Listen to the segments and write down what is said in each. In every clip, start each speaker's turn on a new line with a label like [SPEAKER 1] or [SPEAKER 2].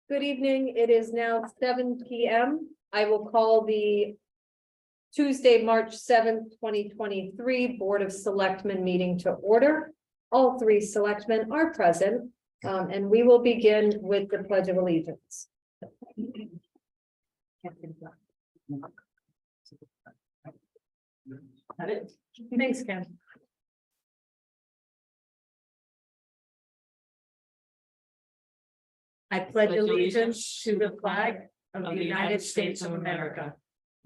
[SPEAKER 1] Good evening. It is now 7 p.m. I will call the Tuesday, March 7th, 2023 Board of Selectmen meeting to order. All three selectmen are present, and we will begin with the Pledge of Allegiance. Thanks, Ken. I pledge allegiance to the flag of the United States of America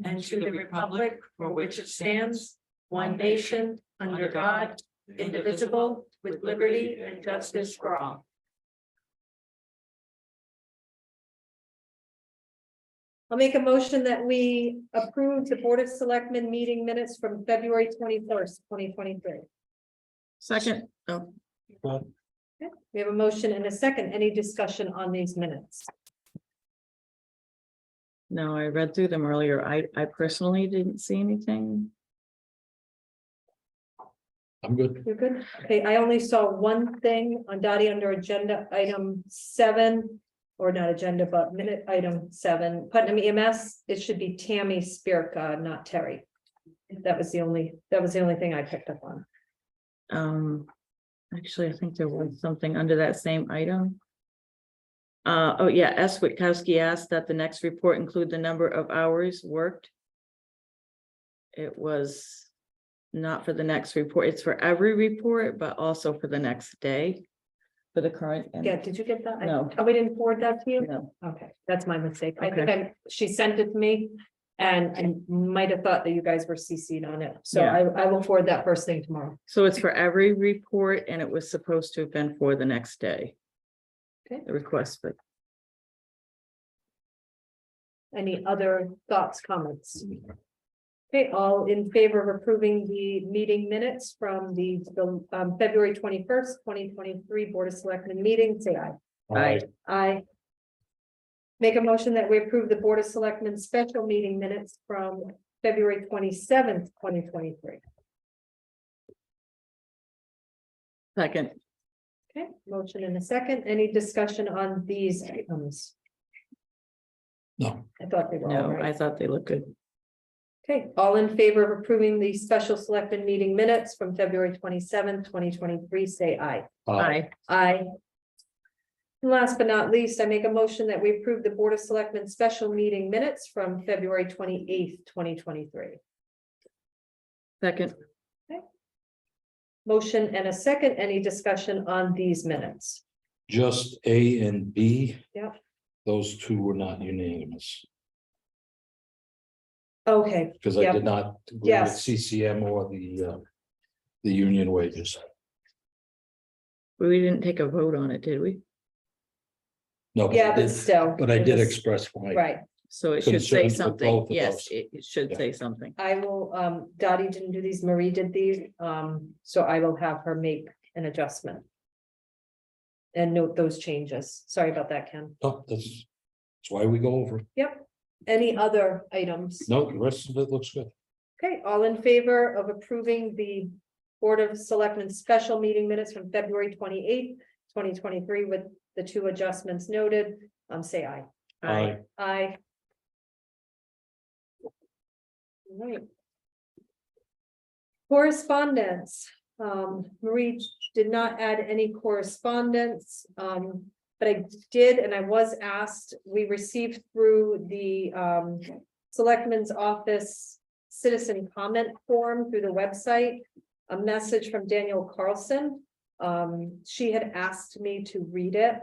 [SPEAKER 1] and to the republic for which it stands, one nation, under God, indivisible, with liberty and justice for all. I'll make a motion that we approve the Board of Selectmen meeting minutes from February 21st, 2023.
[SPEAKER 2] Second. Oh,
[SPEAKER 1] Okay, we have a motion and a second. Any discussion on these minutes?
[SPEAKER 2] no, I read through them earlier. I personally didn't see anything.
[SPEAKER 3] I'm good.
[SPEAKER 1] You're good? Okay, I only saw one thing on Dottie under agenda item 7, or not agenda, but minute item 7, Putnam EMS. It should be Tammy Spirka, not Terry. That was the only thing I picked up on.
[SPEAKER 2] Actually, I think there was something under that same item. Oh yeah, S. Witkowski asked that the next report include the number of hours worked. It was not for the next report. It's for every report, but also for the next day. For the current.
[SPEAKER 1] Yeah, did you get that?
[SPEAKER 2] No.
[SPEAKER 1] Oh, we didn't forward that to you?
[SPEAKER 2] No.
[SPEAKER 1] Okay, that's my mistake. I
[SPEAKER 2] Okay.
[SPEAKER 1] think she sent it to me. And I might have thought that you guys were CC'd on it. So
[SPEAKER 2] Yeah.
[SPEAKER 1] I will forward that first thing tomorrow.
[SPEAKER 2] So it's for every report and it was supposed to have been for the next day.
[SPEAKER 1] Okay.
[SPEAKER 2] The request, but
[SPEAKER 1] Any other thoughts, comments? Okay, all in favor of approving the meeting minutes from the February 21st, 2023 Board of Selectmen meeting, say aye.
[SPEAKER 2] Aye.
[SPEAKER 1] Aye. Make a motion that we approve the Board of Selectmen special meeting minutes from February 27th, 2023.
[SPEAKER 2] second,
[SPEAKER 1] Okay, motion in a second. Any discussion on these items?
[SPEAKER 3] No,
[SPEAKER 1] I thought they were all
[SPEAKER 2] no,
[SPEAKER 1] right.
[SPEAKER 2] I thought they looked good.
[SPEAKER 1] Okay, all in favor of approving the special selectmen meeting minutes from February 27th, 2023, say aye.
[SPEAKER 2] Aye.
[SPEAKER 1] Aye. And last but not least, I make a motion that we approve the Board of Selectmen special meeting minutes from February 28th, 2023.
[SPEAKER 2] Second,
[SPEAKER 1] Motion and a second. Any discussion on these minutes?
[SPEAKER 3] just A and B.
[SPEAKER 1] Yep.
[SPEAKER 3] Those two were not unanimous,
[SPEAKER 1] Okay,
[SPEAKER 3] because I
[SPEAKER 1] Yep.
[SPEAKER 3] did not agree with
[SPEAKER 1] Yes.
[SPEAKER 3] CCM or the union wages.
[SPEAKER 2] we didn't take a vote on it, did we?
[SPEAKER 3] No,
[SPEAKER 1] yeah,
[SPEAKER 3] I
[SPEAKER 1] but
[SPEAKER 3] did,
[SPEAKER 1] still.
[SPEAKER 3] but I
[SPEAKER 1] it
[SPEAKER 3] did
[SPEAKER 1] was-
[SPEAKER 3] express my.
[SPEAKER 1] Right,
[SPEAKER 2] So it should say
[SPEAKER 3] Concerns with
[SPEAKER 2] something.
[SPEAKER 3] both of
[SPEAKER 2] Yes,
[SPEAKER 3] those.
[SPEAKER 2] it should
[SPEAKER 3] Yeah.
[SPEAKER 2] say something.
[SPEAKER 1] I will, Dottie didn't do these, Marie did these, so I will have her make an adjustment. And note those changes. Sorry about that, Ken.
[SPEAKER 3] Oh, that's why we go over.
[SPEAKER 1] Yep. Any other items?
[SPEAKER 3] No, the rest of it looks good.
[SPEAKER 1] Okay, all in favor of approving the Board of Selectmen special meeting minutes from February 28th, 2023 with the two adjustments noted, say aye.
[SPEAKER 2] Aye.
[SPEAKER 1] Aye. All right. Correspondence. Marie did not add any correspondence, but I did, and I was asked, we received through the Selectmen's Office citizen comment form through the website, a message from Danielle Carlson. She had asked me to read it,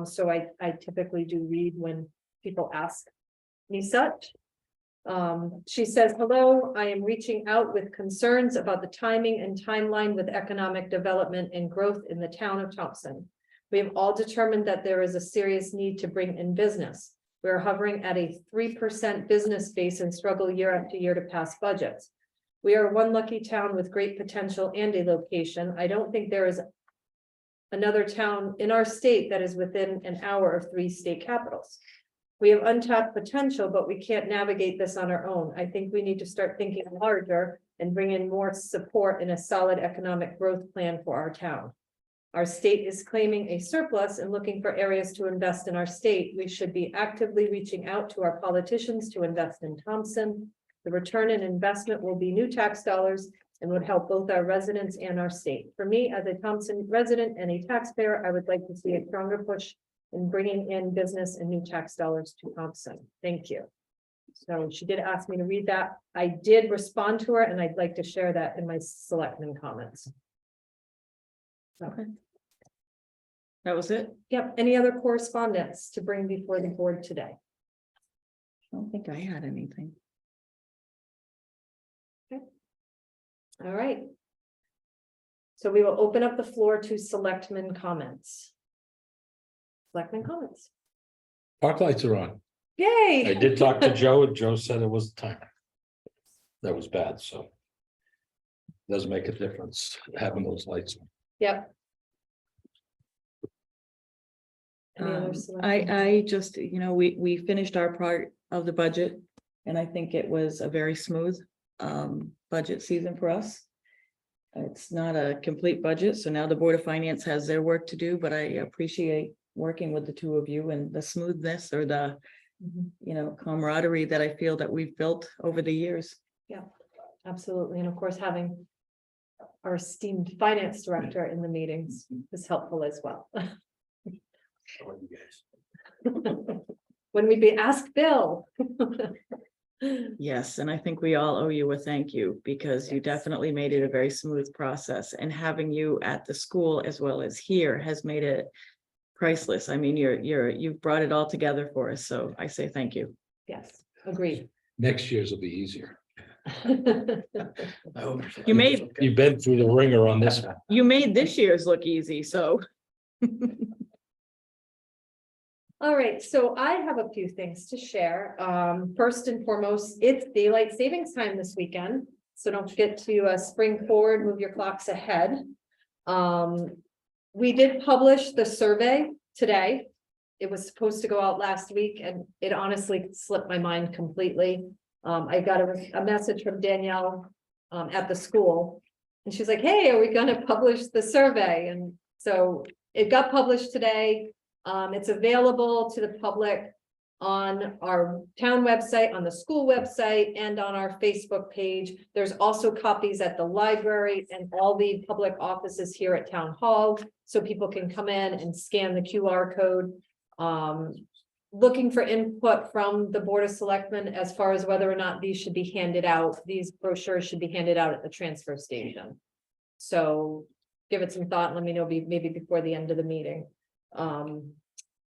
[SPEAKER 1] so I typically do read when people ask me such. She says, hello, I am reaching out with concerns about the timing and timeline with economic development and growth in the town of Thompson. We have all determined that there is a serious need to bring in business. We are hovering at a 3% business base and struggle year after year to pass budgets. We are one lucky town with great potential and a location. I don't think there is another town in our state that is within an hour of 3 state capitals. We have untapped potential, but we can't navigate this on our own. I think we need to start thinking larger and bring in more support and a solid economic growth plan for our town. Our state is claiming a surplus and looking for areas to invest in our state. We should be actively reaching out to our politicians to invest in Thompson. The return in investment will be new tax dollars and would help both our residents and our state. For me, as a Thompson resident and a taxpayer, I would like to see a stronger push in bringing in business and new tax dollars to Thompson. Thank you. So she did ask me to read that. I did respond to her, and I'd like to share that in my selectmen comments.
[SPEAKER 2] Okay. That was it?
[SPEAKER 1] Yep. Any other correspondence to bring before the board today?
[SPEAKER 2] I don't think I had anything.
[SPEAKER 1] All right. So we will open up the floor to selectmen comments. Selectmen comments.
[SPEAKER 3] Park lights are on.
[SPEAKER 1] Yay!
[SPEAKER 3] I did talk to Joe, and Joe said it was the timer. That was bad, so. Does make a difference having those lights on.
[SPEAKER 1] Yep. Any other selectmen?
[SPEAKER 2] I just, we finished our part of the budget, and I think it was a very smooth budget season for us. It's not a complete budget, so now the Board of Finance has their work to do, but I appreciate working with the two of you and the smoothness or the, camaraderie that I feel that we've built over the years.
[SPEAKER 1] Yeah, absolutely. And of course, having our esteemed finance director in the meetings is helpful as well. When we be asked Bill.
[SPEAKER 2] Yes, and I think we all owe you a thank you, because you definitely made it a very smooth process, and having you at the school as well as here has made it priceless. I mean, you've brought it all together for us, so I say thank you.
[SPEAKER 1] Yes, agreed.
[SPEAKER 3] Next year's will be easier.
[SPEAKER 2] You made-
[SPEAKER 3] You've been through the ringer on this one.
[SPEAKER 2] You made this year's look easy, so.
[SPEAKER 1] All right, so I have a few things to share. First and foremost, it's daylight savings time this weekend. So don't forget to spring forward, move your clocks ahead. We did publish the survey today. It was supposed to go out last week, and it honestly slipped my mind completely. I got a message from Danielle at the school, and she's like, "Hey, are we going to publish the survey?" And so it got published today. It's available to the public on our town website, on the school website, and on our Facebook page. There's also copies at the library and all the public offices here at Town Hall, so people can come in and scan the QR code. Looking for input from the Board of Selectmen as far as whether or not these should be handed out. These brochures should be handed out at the transfer station. So give it some thought and let me know maybe before the end of the meeting.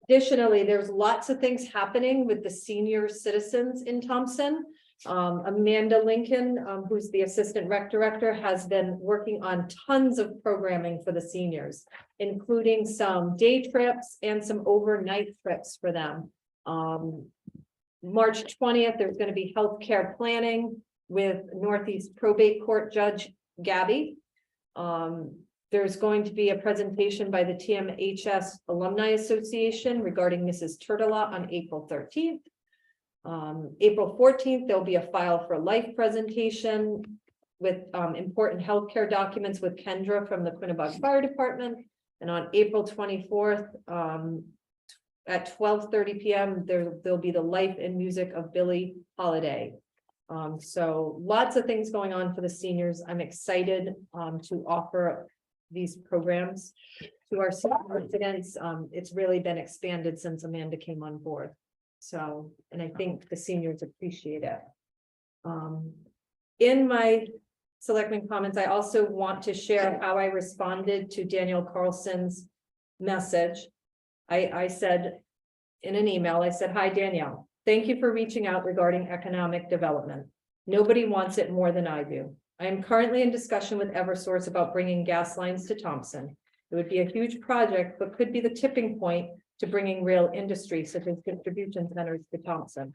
[SPEAKER 1] Additionally, there's lots of things happening with the senior citizens in Thompson. Amanda Lincoln, who's the assistant rec director, has been working on tons of programming for the seniors, including some day trips and some overnight trips for them. March 20th, there's going to be healthcare planning with Northeast Probate Court Judge Gabby. There's going to be a presentation by the TMHS Alumni Association regarding Mrs. Turtelot on April 13th. April 14th, there'll be a File for Life presentation with important healthcare documents with Kendra from the Quinnebog Fire Department. And on April 24th, at 12:30 p.m., there'll be the life and music of Billie Holiday. So lots of things going on for the seniors. I'm excited to offer these programs to our senior residents. It's really been expanded since Amanda came on board. So, and I think the seniors appreciate it. In my selectmen comments, I also want to share how I responded to Daniel Carlson's message. I said in an email, I said, "Hi, Danielle. Thank you for reaching out regarding economic development. Nobody wants it more than I do. I am currently in discussion with Eversource about bringing gas lines to Thompson. It would be a huge project, but could be the tipping point to bringing real industry such as distribution centers to Thompson.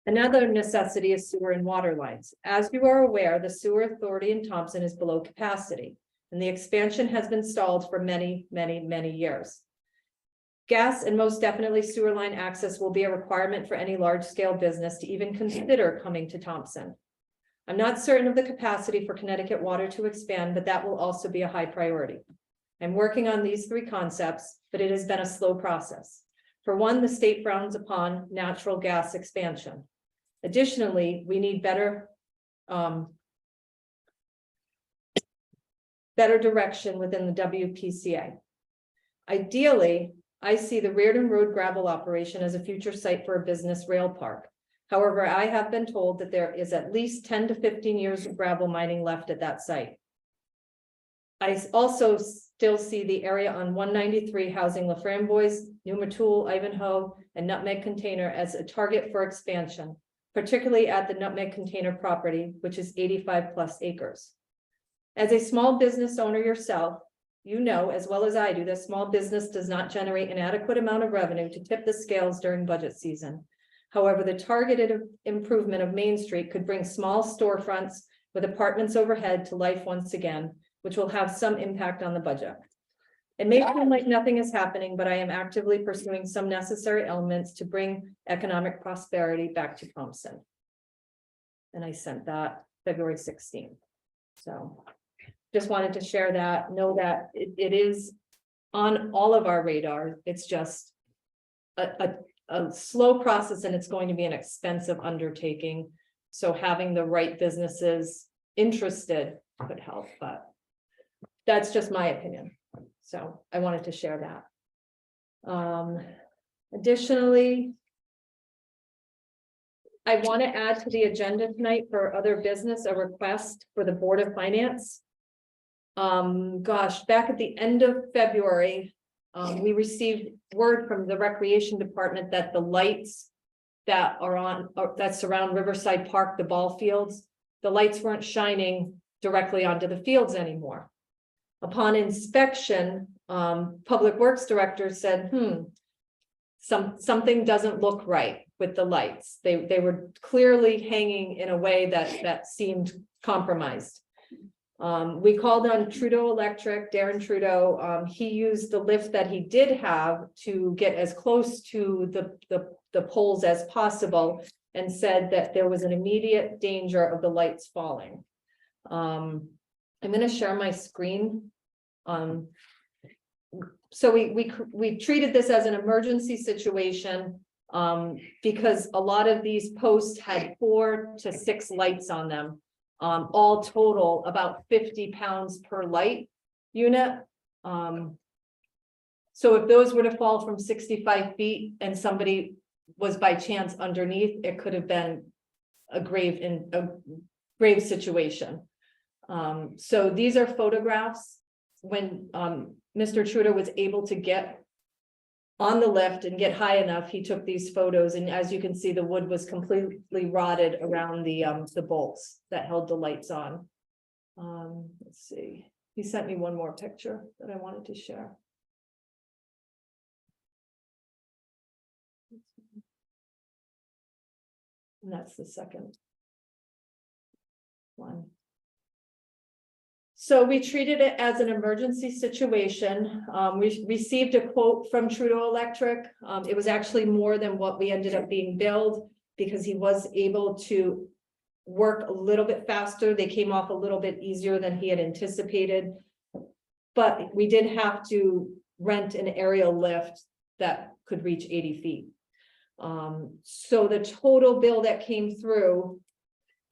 [SPEAKER 1] Another necessity is sewer and water lines. As you are aware, the sewer authority in Thompson is below capacity, and the expansion has been stalled for many, many, many years. Gas and most definitely sewer line access will be a requirement for any large-scale business to even consider coming to Thompson. I'm not certain of the capacity for Connecticut Water to expand, but that will also be a high priority. I'm working on these three concepts, but it has been a slow process. For one, the state frowns upon natural gas expansion. Additionally, we need better direction within the WPCA. Ideally, I see the Reardon Road gravel operation as a future site for a business rail park. However, I have been told that there is at least 10 to 15 years of gravel mining left at that site. I also still see the area on 193 housing LaFramboise, New Matul, Ivanhoe, and Nutmeg Container as a target for expansion, particularly at the Nutmeg Container property, which is 85 plus acres. As a small business owner yourself, you know as well as I do that small business does not generate an adequate amount of revenue to tip the scales during budget season. However, the targeted improvement of Main Street could bring small storefronts with apartments overhead to life once again, which will have some impact on the budget. It may seem like nothing is happening, but I am actively pursuing some necessary elements to bring economic prosperity back to Thompson. And I sent that February 16th. So just wanted to share that, know that it is on all of our radar. It's just a slow process, and it's going to be an expensive undertaking. So having the right businesses interested could help, but that's just my opinion. So I wanted to share that. Additionally, I want to add to the agenda tonight for other business, a request for the Board of Finance. Gosh, back at the end of February, we received word from the Recreation Department that the lights that are on, that surround Riverside Park, the ball fields, the lights weren't shining directly onto the fields anymore. Upon inspection, Public Works Director said, something doesn't look right with the lights. They were clearly hanging in a way that seemed compromised. We called on Trudeau Electric, Darren Trudeau. He used the lift that he did have to get as close to the poles as possible, and said that there was an immediate danger of the lights falling. I'm going to share my screen. So we treated this as an emergency situation because a lot of these posts had 4 to 6 lights on them. All total about 50 pounds per light unit. So if those were to fall from 65 feet and somebody was by chance underneath, it could have been a grave situation. So these are photographs when Mr. Trudeau was able to get on the lift and get high enough. He took these photos, and as you can see, the wood was completely rotted around the bolts that held the lights on. Let's see. He sent me one more picture that I wanted to share. And that's the second one. So we treated it as an emergency situation. We received a quote from Trudeau Electric. It was actually more than what we ended up being billed, because he was able to work a little bit faster. They came off a little bit easier than he had anticipated. But we did have to rent an aerial lift that could reach 80 feet. So the total bill that came through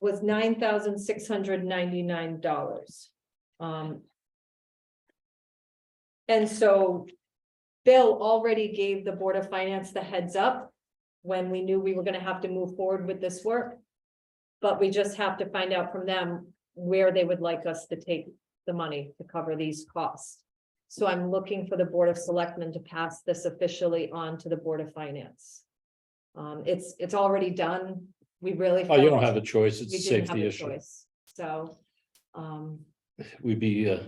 [SPEAKER 1] was $9,699. And so Bill already gave the Board of Finance the heads up when we knew we were going to have to move forward with this work. But we just have to find out from them where they would like us to take the money to cover these costs. So I'm looking for the Board of Selectmen to pass this officially on to the Board of Finance. It's already done. We really.
[SPEAKER 3] Oh, you don't have a choice. It's
[SPEAKER 1] we
[SPEAKER 3] a
[SPEAKER 1] didn't have
[SPEAKER 3] safety
[SPEAKER 1] a
[SPEAKER 3] issue.
[SPEAKER 1] choice. So,
[SPEAKER 3] We'd be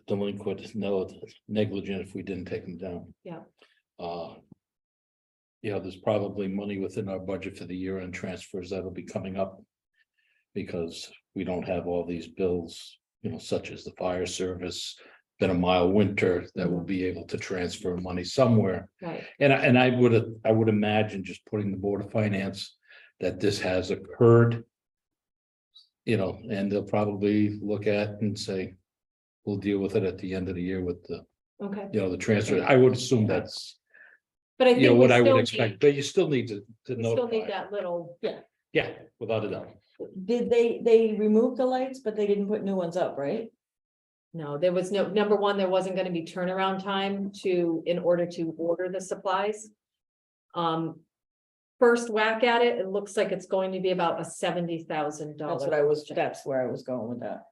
[SPEAKER 3] delinquent, negligent if we didn't take them down.
[SPEAKER 1] Yeah.
[SPEAKER 3] There's probably money within our budget for the year-end transfers that'll be coming up, because we don't have all these bills, such as the fire service, been a mild winter, that will be able to transfer money somewhere.
[SPEAKER 1] right.
[SPEAKER 3] And I would imagine, just putting the Board of Finance, that this has occurred. And they'll probably look at and say, we'll deal with it at the end of the year with the,
[SPEAKER 1] Okay,
[SPEAKER 3] you know, the transfer. I would assume that's,
[SPEAKER 1] but I
[SPEAKER 3] you know,
[SPEAKER 1] think we
[SPEAKER 3] what I would
[SPEAKER 1] still
[SPEAKER 3] expect,
[SPEAKER 1] need,
[SPEAKER 3] but you still need to
[SPEAKER 1] we still need
[SPEAKER 3] notify.
[SPEAKER 1] that little,
[SPEAKER 3] Yeah, without a doubt.
[SPEAKER 2] Did they removed the lights, but they didn't put new ones up, right?
[SPEAKER 1] no, there was no, number one, there wasn't gonna be turnaround time in order to order the supplies. First whack at it, it looks like it's going to be about a $70,000.
[SPEAKER 2] That's where I was going with that.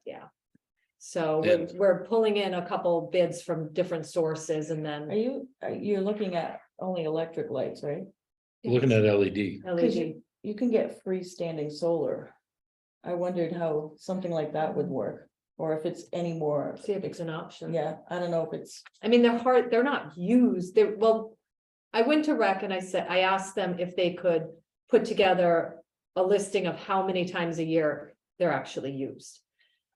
[SPEAKER 1] So
[SPEAKER 3] And-
[SPEAKER 1] we're pulling in a couple bids from different sources and then
[SPEAKER 2] You're looking at only electric lights, right?
[SPEAKER 3] Looking at LED,
[SPEAKER 2] Cause
[SPEAKER 1] LED.
[SPEAKER 2] you can get freestanding solar. I wondered how something like that would work, or if it's any more,
[SPEAKER 1] See if it's an option.
[SPEAKER 2] yeah, I don't know if it's,
[SPEAKER 1] I mean, they're not used, well, I went to rec and I asked them if they could put together a listing of how many times a year they're actually used.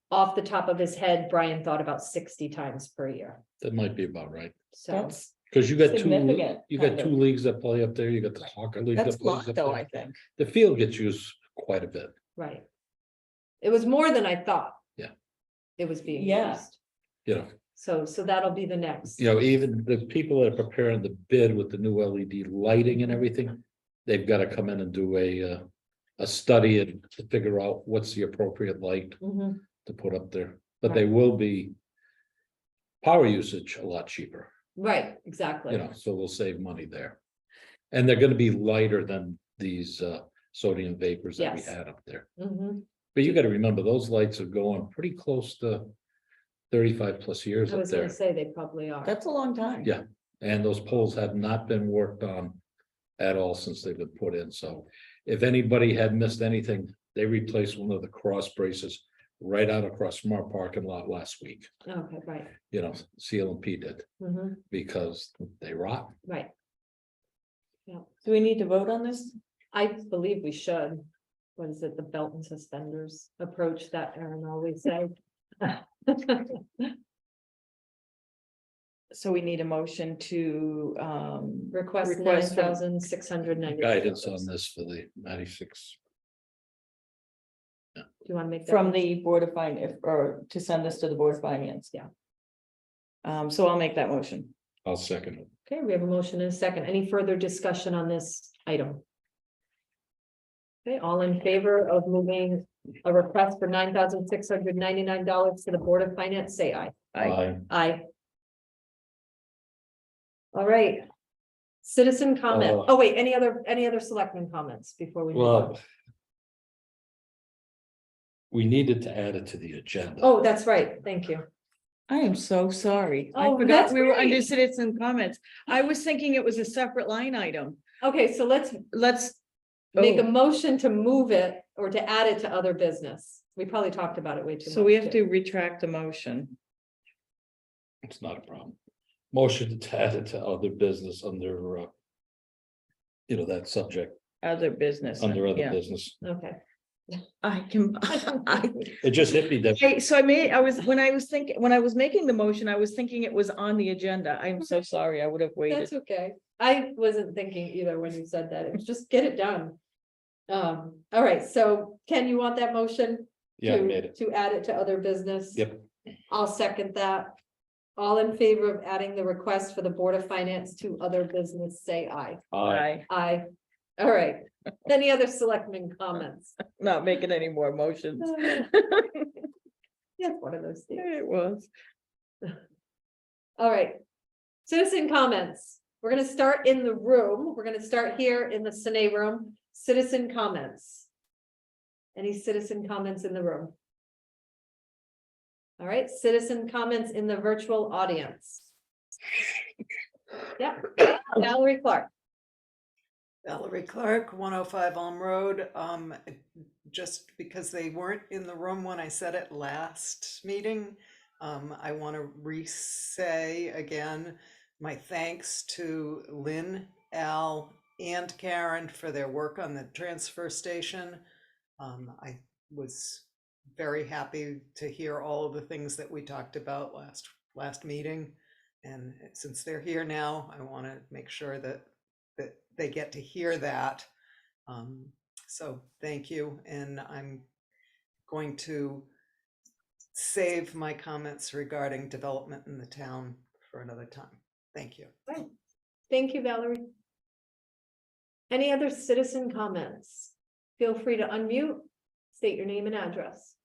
[SPEAKER 1] Off the top of his head, Brian thought about 60 times per year,
[SPEAKER 3] that might be about right.
[SPEAKER 1] so.
[SPEAKER 2] that's,
[SPEAKER 3] Cause you got
[SPEAKER 2] Significant,
[SPEAKER 3] you got
[SPEAKER 2] kind of.
[SPEAKER 3] two leagues that play up there. You got the soccer league.
[SPEAKER 2] that's
[SPEAKER 3] that plays
[SPEAKER 2] lot
[SPEAKER 3] up
[SPEAKER 2] though,
[SPEAKER 3] there.
[SPEAKER 2] I think.
[SPEAKER 3] The field gets used quite a bit,
[SPEAKER 1] Right. It was more than I thought.
[SPEAKER 3] Yeah.
[SPEAKER 1] It was being
[SPEAKER 2] Yeah.
[SPEAKER 1] used.
[SPEAKER 3] you know.
[SPEAKER 1] So that'll be the next.
[SPEAKER 3] You know, even the people that are preparing the bid with the new LED lighting and everything, they've got to come in and do a study and to figure out what's the appropriate light
[SPEAKER 1] Mhm.
[SPEAKER 3] to put up there. But they will be power usage a lot cheaper,
[SPEAKER 1] Right, exactly.
[SPEAKER 3] you know, so we'll save money there. And they're gonna be lighter than these sodium vapors that we
[SPEAKER 1] Yes.
[SPEAKER 3] had up there.
[SPEAKER 1] Mhm.
[SPEAKER 3] But you got to remember, those lights are going pretty close to 35+ years
[SPEAKER 1] I
[SPEAKER 3] up
[SPEAKER 1] was gonna
[SPEAKER 3] there.
[SPEAKER 1] say they probably are.
[SPEAKER 2] That's a long time.
[SPEAKER 3] Yeah. And those poles have not been worked on at all since they've been put in. So if anybody had missed anything, they replaced one of the cross braces right out across from our parking lot last week.
[SPEAKER 1] Okay, right.
[SPEAKER 3] You know, CL&P did
[SPEAKER 1] Mhm.
[SPEAKER 3] because they rot.
[SPEAKER 1] Right.
[SPEAKER 2] Do we need to vote on this?
[SPEAKER 1] I believe we should. What is it, the belt and suspenders approach that Aaron always said?
[SPEAKER 2] So we need a motion to,
[SPEAKER 1] Request
[SPEAKER 2] Request from-
[SPEAKER 1] $9,690.
[SPEAKER 3] Guidance on this for the 96.
[SPEAKER 1] Do you want to make that?
[SPEAKER 2] from
[SPEAKER 1] motion?
[SPEAKER 2] the Board of Finance, or to send this to the Board of Finance.
[SPEAKER 1] Yeah.
[SPEAKER 2] So I'll make that motion.
[SPEAKER 3] I'll second it.
[SPEAKER 1] Okay, we have a motion and a second. Any further discussion on this item? Okay, all in favor of moving a request for $9,699 to the Board of Finance, say aye. Aye. All right. Citizen comment.
[SPEAKER 3] Uh,
[SPEAKER 1] Oh, wait, any other selectmen comments before we? move on?
[SPEAKER 3] Well, we needed to add it to the agenda.
[SPEAKER 1] Oh, that's right. Thank you.
[SPEAKER 2] I am so sorry. I
[SPEAKER 1] Oh,
[SPEAKER 2] forgot
[SPEAKER 1] that's
[SPEAKER 2] we were under
[SPEAKER 1] great.
[SPEAKER 2] citizen comments. I was thinking it was a separate line item.
[SPEAKER 1] Okay, so let's
[SPEAKER 2] Let's.
[SPEAKER 1] make a
[SPEAKER 2] oh,
[SPEAKER 1] motion to move it or to add it to other business. We probably talked about it way too much.
[SPEAKER 2] So we have
[SPEAKER 1] too.
[SPEAKER 2] to retract the motion.
[SPEAKER 3] It's not a problem. Motion to add it to other business under, you know, that subject,
[SPEAKER 2] Other business.
[SPEAKER 3] under other
[SPEAKER 2] yeah.
[SPEAKER 3] business.
[SPEAKER 1] Okay.
[SPEAKER 2] I can,
[SPEAKER 3] It just hit me that,
[SPEAKER 2] so when I was making the motion, I was thinking it was on the agenda. I'm so sorry. I would have waited.
[SPEAKER 1] That's okay. I wasn't thinking either when you said that. It was just get it done. All right, so Ken, you want that motion?
[SPEAKER 3] yeah, I
[SPEAKER 1] to-
[SPEAKER 3] made it.
[SPEAKER 1] To add it to other business?
[SPEAKER 3] Yep.
[SPEAKER 1] I'll second that. All in favor of adding the request for the Board of Finance to other business, say aye.
[SPEAKER 2] I
[SPEAKER 1] Aye. All right. Any other selectmen comments?
[SPEAKER 2] not making any more motions.
[SPEAKER 1] Yeah, one of those things.
[SPEAKER 2] It was.
[SPEAKER 1] All right. Citizen comments. We're gonna start in the room. We're gonna start here in the Sine room. Citizen comments. Any citizen comments in the room? All right, citizen comments in the virtual audience. Yeah, Valerie Clark.
[SPEAKER 4] Valerie Clark, 105 Elm Road. Just because they weren't in the room when I said it last meeting, I want to re-say again my thanks to Lynn, Al, and Karen for their work on the transfer station. I was very happy to hear all of the things that we talked about last meeting. And since they're here now, I want to make sure that they get to hear that. So thank you. And I'm going to save my comments regarding development in the town for another time. Thank you.
[SPEAKER 1] Thank you, Valerie. Any other citizen comments? Feel free to unmute, state your name and address.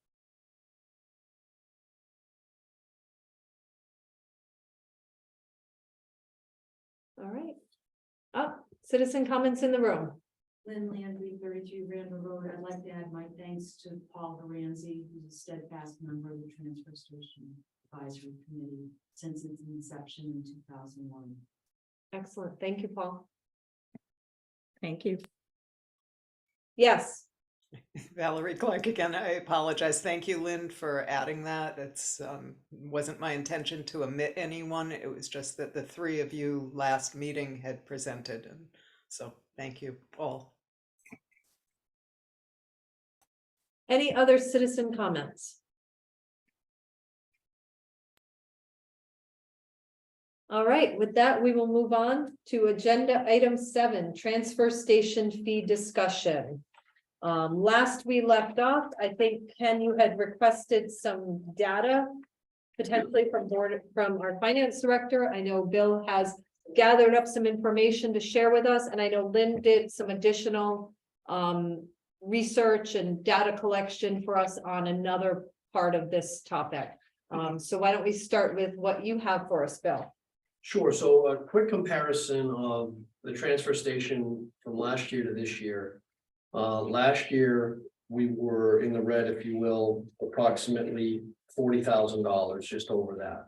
[SPEAKER 1] All right. Up, citizen comments in the room.
[SPEAKER 5] Lynn Landry, 33 Randall Road. I'd like to add my thanks to Paul Garanzi, who's a steadfast member of the Transfer Station Advisory Committee since its inception in 2001.
[SPEAKER 1] Excellent. Thank you, Paul.
[SPEAKER 2] Thank you.
[SPEAKER 1] Yes.
[SPEAKER 4] Valerie Clark again. I apologize. Thank you, Lynn, for adding that. It's wasn't my intention to omit anyone. It was just that the three of you last meeting had presented, and so thank you, Paul.
[SPEAKER 1] Any other citizen comments? All right, with that, we will move on to agenda item 7, transfer station fee discussion. Last we left off, I think, Ken, you had requested some data potentially from our finance director. I know Bill has gathered up some information to share with us, and I know Lynn did some additional research and data collection for us on another part of this topic. So why don't we start with what you have for us, Bill?
[SPEAKER 6] Sure. So a quick comparison of the transfer station from last year to this year. Last year, we were in the red, if you will, approximately $40,000, just over that.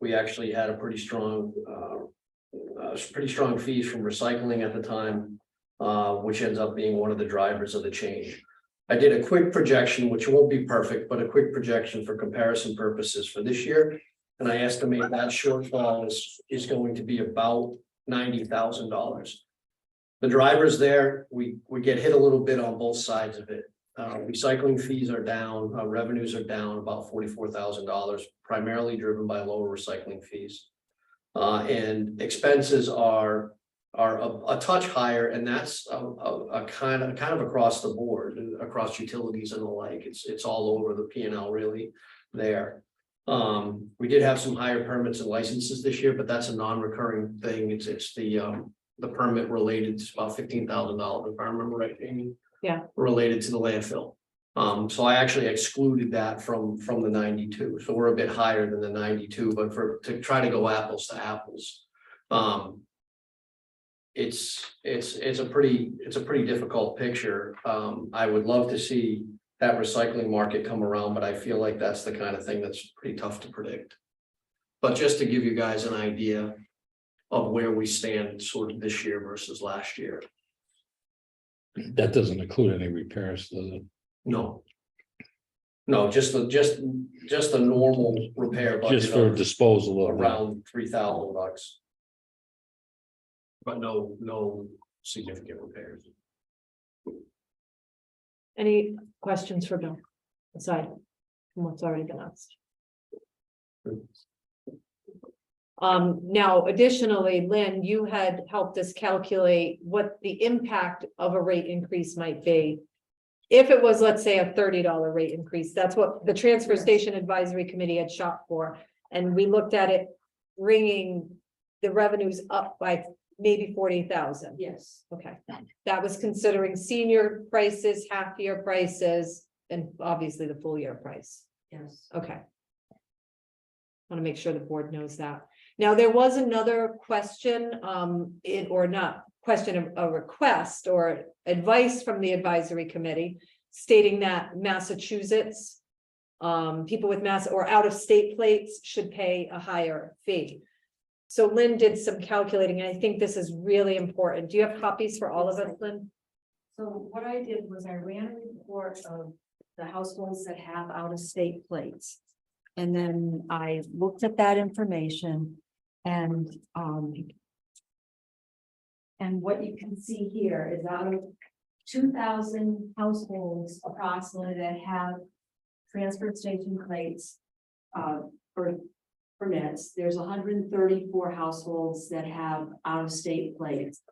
[SPEAKER 6] We actually had a pretty strong fees from recycling at the time, which ends up being one of the drivers of the change. I did a quick projection, which won't be perfect, but a quick projection for comparison purposes for this year. And I estimate that shortfall is going to be about $90,000. The drivers there, we get hit a little bit on both sides of it. Recycling fees are down, revenues are down about $44,000, primarily driven by lower recycling fees. And expenses are a touch higher, and that's a kind of across the board, across utilities and the like. It's all over the P&L really there. We did have some higher permits and licenses this year, but that's a non-recurring thing. It's the permit related to about $15,000, if I remember right, Amy.
[SPEAKER 1] Yeah. Related
[SPEAKER 6] to the landfill. So I actually excluded that from the 92. So we're a bit higher than the 92, but to try to go apples to apples, it's a pretty difficult picture. I would love to see that recycling market come around, but I feel like that's the kind of thing that's pretty tough to predict. But just to give you guys an idea of where we stand sort of this year versus last year.
[SPEAKER 3] That doesn't include any repairs, does it?
[SPEAKER 6] No, just the normal repair budget.
[SPEAKER 3] Just for
[SPEAKER 6] of
[SPEAKER 3] disposal of
[SPEAKER 6] around $3,000. But no significant repairs.
[SPEAKER 1] Any questions for Bill, aside from what's already been asked? Now, additionally, Lynn, you had helped us calculate what the impact of a rate increase might be. If it was, let's say, a $30 rate increase, that's what the Transfer Station Advisory Committee had shot for. And we looked at it bringing the revenues up by maybe 40,000.
[SPEAKER 5] Yes.
[SPEAKER 1] Okay, that was considering senior prices, half-year prices, and obviously the full year price.
[SPEAKER 5] Yes.
[SPEAKER 1] Okay. Want to make sure the board knows that. Now, there was another question, a request or advice from the advisory committee stating that Massachusetts, people with or out-of-state plates should pay a higher fee. So Lynn did some calculating, and I think this is really important. Do you have copies for all of us, Lynn?
[SPEAKER 5] So what I did was I ran a report of the households that have out-of-state plates. And then I looked at that information and what you can see here is out of 2,000 households approximately that have transfer station plates for permits, there's 134 households that have out-of-state plates.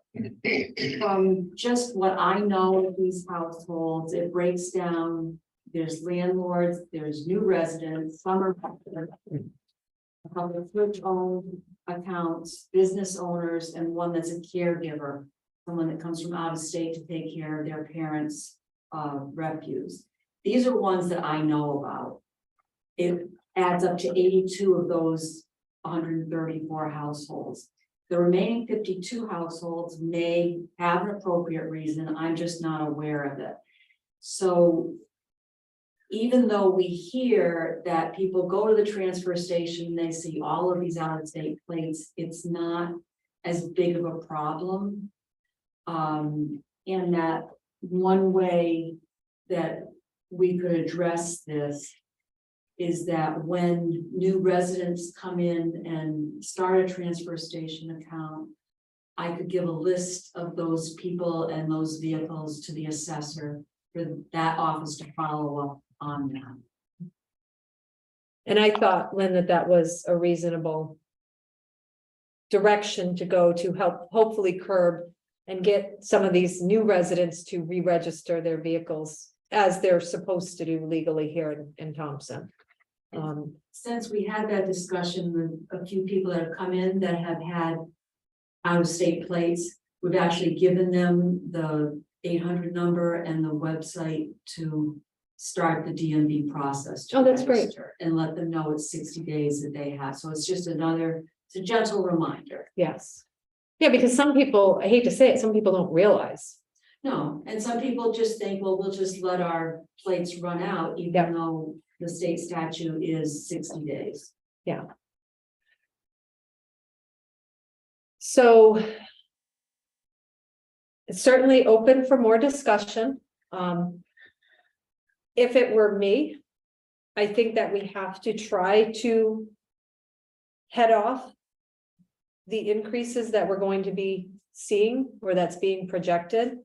[SPEAKER 5] From just what I know of these households, it breaks down there's landlords, there's new residents, some are a couple of switch-owned accounts, business owners, and one that's a caregiver, someone that comes from out of state to take care of their parents' refuse. These are ones that I know about. It adds up to 82 of those 134 households. The remaining 52 households may have an appropriate reason, I'm just not aware of it. So even though we hear that people go to the transfer station, they see all of these out-of-state plates, it's not as big of a problem. And that one way that we could address this is that when new residents come in and start a transfer station account, I could give a list of those people and those vehicles to the assessor for that office to follow up on that.
[SPEAKER 1] And I thought, Lynn, that that was a reasonable direction to go to help hopefully curb and get some of these new residents to re-register their vehicles as they're supposed to do legally here in Thompson.
[SPEAKER 5] Since we had that discussion with a few people that have come in that have had out-of-state plates, we've actually given them the 800 number and the website to start the DMV process. To
[SPEAKER 1] Oh, that's great.
[SPEAKER 5] register and let them know it's 60 days that they have. So it's just another, it's a gentle reminder.
[SPEAKER 1] Yes. Yeah, because some people, I hate to say it, some people don't realize.
[SPEAKER 5] No, and some people just think, well, we'll just let our plates run out, even
[SPEAKER 1] Yeah.
[SPEAKER 5] though the state statute is 60 days.
[SPEAKER 1] So it's certainly open for more discussion. If it were me, I think that we have to try to head off the increases that we're going to be seeing or that's being projected.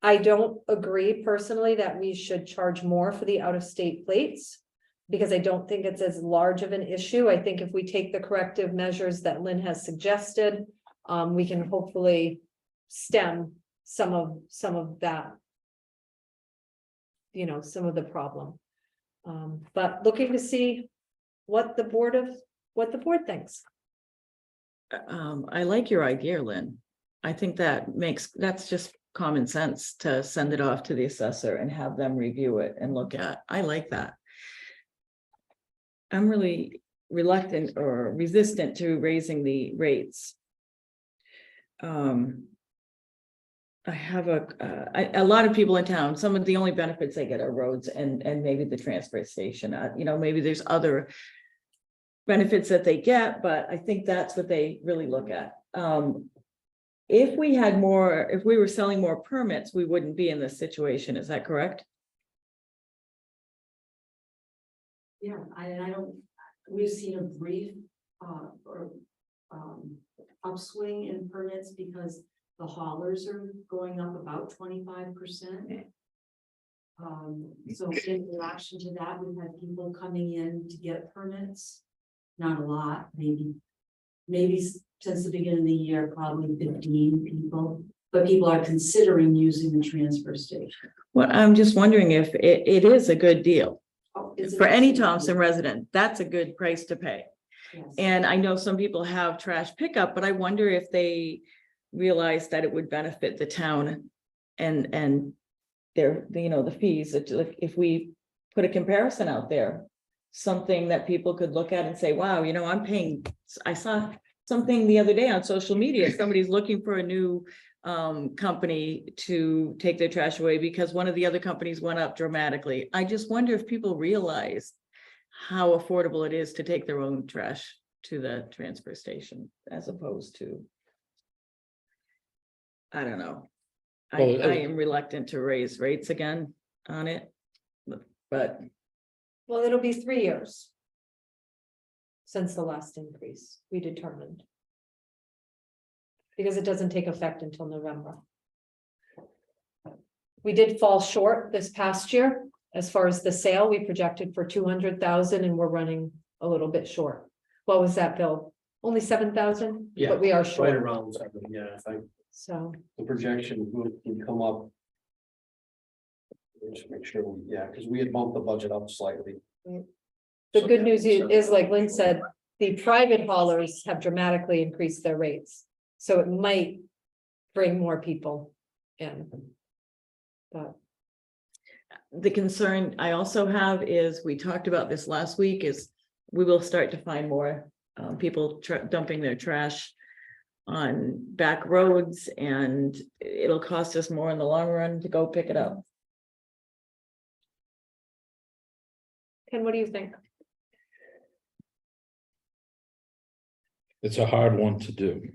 [SPEAKER 1] I don't agree personally that we should charge more for the out-of-state plates because I don't think it's as large of an issue. I think if we take the corrective measures that Lynn has suggested, we can hopefully stem some of that, you know, some of the problem. But looking to see what the board thinks.
[SPEAKER 2] I like your idea, Lynn. I think that's just common sense to send it off to the assessor and have them review it and look at. I like that. I'm really reluctant or resistant to raising the rates. I have a lot of people in town, some of the only benefits they get are roads and maybe the transfer station. You know, maybe there's other benefits that they get, but I think that's what they really look at. If we were selling more permits, we wouldn't be in this situation. Is that correct?
[SPEAKER 5] Yeah, we've seen a brief upswing in permits because the haulers are going up about 25%. So in reaction to that, we've had people coming in to get permits. Not a lot, maybe since the beginning of the year, probably 15 people, but people are considering using the transfer station.
[SPEAKER 2] Well, I'm just wondering if it is a good deal.
[SPEAKER 5] Is it
[SPEAKER 2] For any
[SPEAKER 5] actually-
[SPEAKER 2] Thompson resident, that's a good price to pay.
[SPEAKER 5] Yes.
[SPEAKER 2] And I know some people have trash pickup, but I wonder if they realize that it would benefit the town and their, you know, the fees, that like if we put a comparison out there, something that people could look at and say, wow, you know, I'm paying, I saw something the other day on social media, somebody's looking for a new company to take their trash away because one of the other companies went up dramatically. I just wonder if people realize how affordable it is to take their own trash to the transfer station as opposed to, I don't know. I am reluctant to raise rates again on it, but
[SPEAKER 1] Well, it'll be 3 years since the last increase, we determined. Because it doesn't take effect until November. We did fall short this past year. As far as the sale, we projected for 200,000 and we're running a little bit short. What was that, Bill? Only 7,000?
[SPEAKER 6] Yeah,
[SPEAKER 1] But we are
[SPEAKER 6] right
[SPEAKER 1] short,
[SPEAKER 6] around 7, yeah, I think
[SPEAKER 1] so.
[SPEAKER 6] the projection would come up Just make sure, yeah, because we had bumped the budget up slightly.
[SPEAKER 1] The good news is, like Lynn said, the private haulers have dramatically increased their rates. So it might bring more people in. But
[SPEAKER 2] The concern I also have is, we talked about this last week, is we will start to find more people dumping their trash on back roads, and it'll cost us more in the long run to go pick it up.
[SPEAKER 1] Ken, what do you think?
[SPEAKER 3] It's a hard one to do.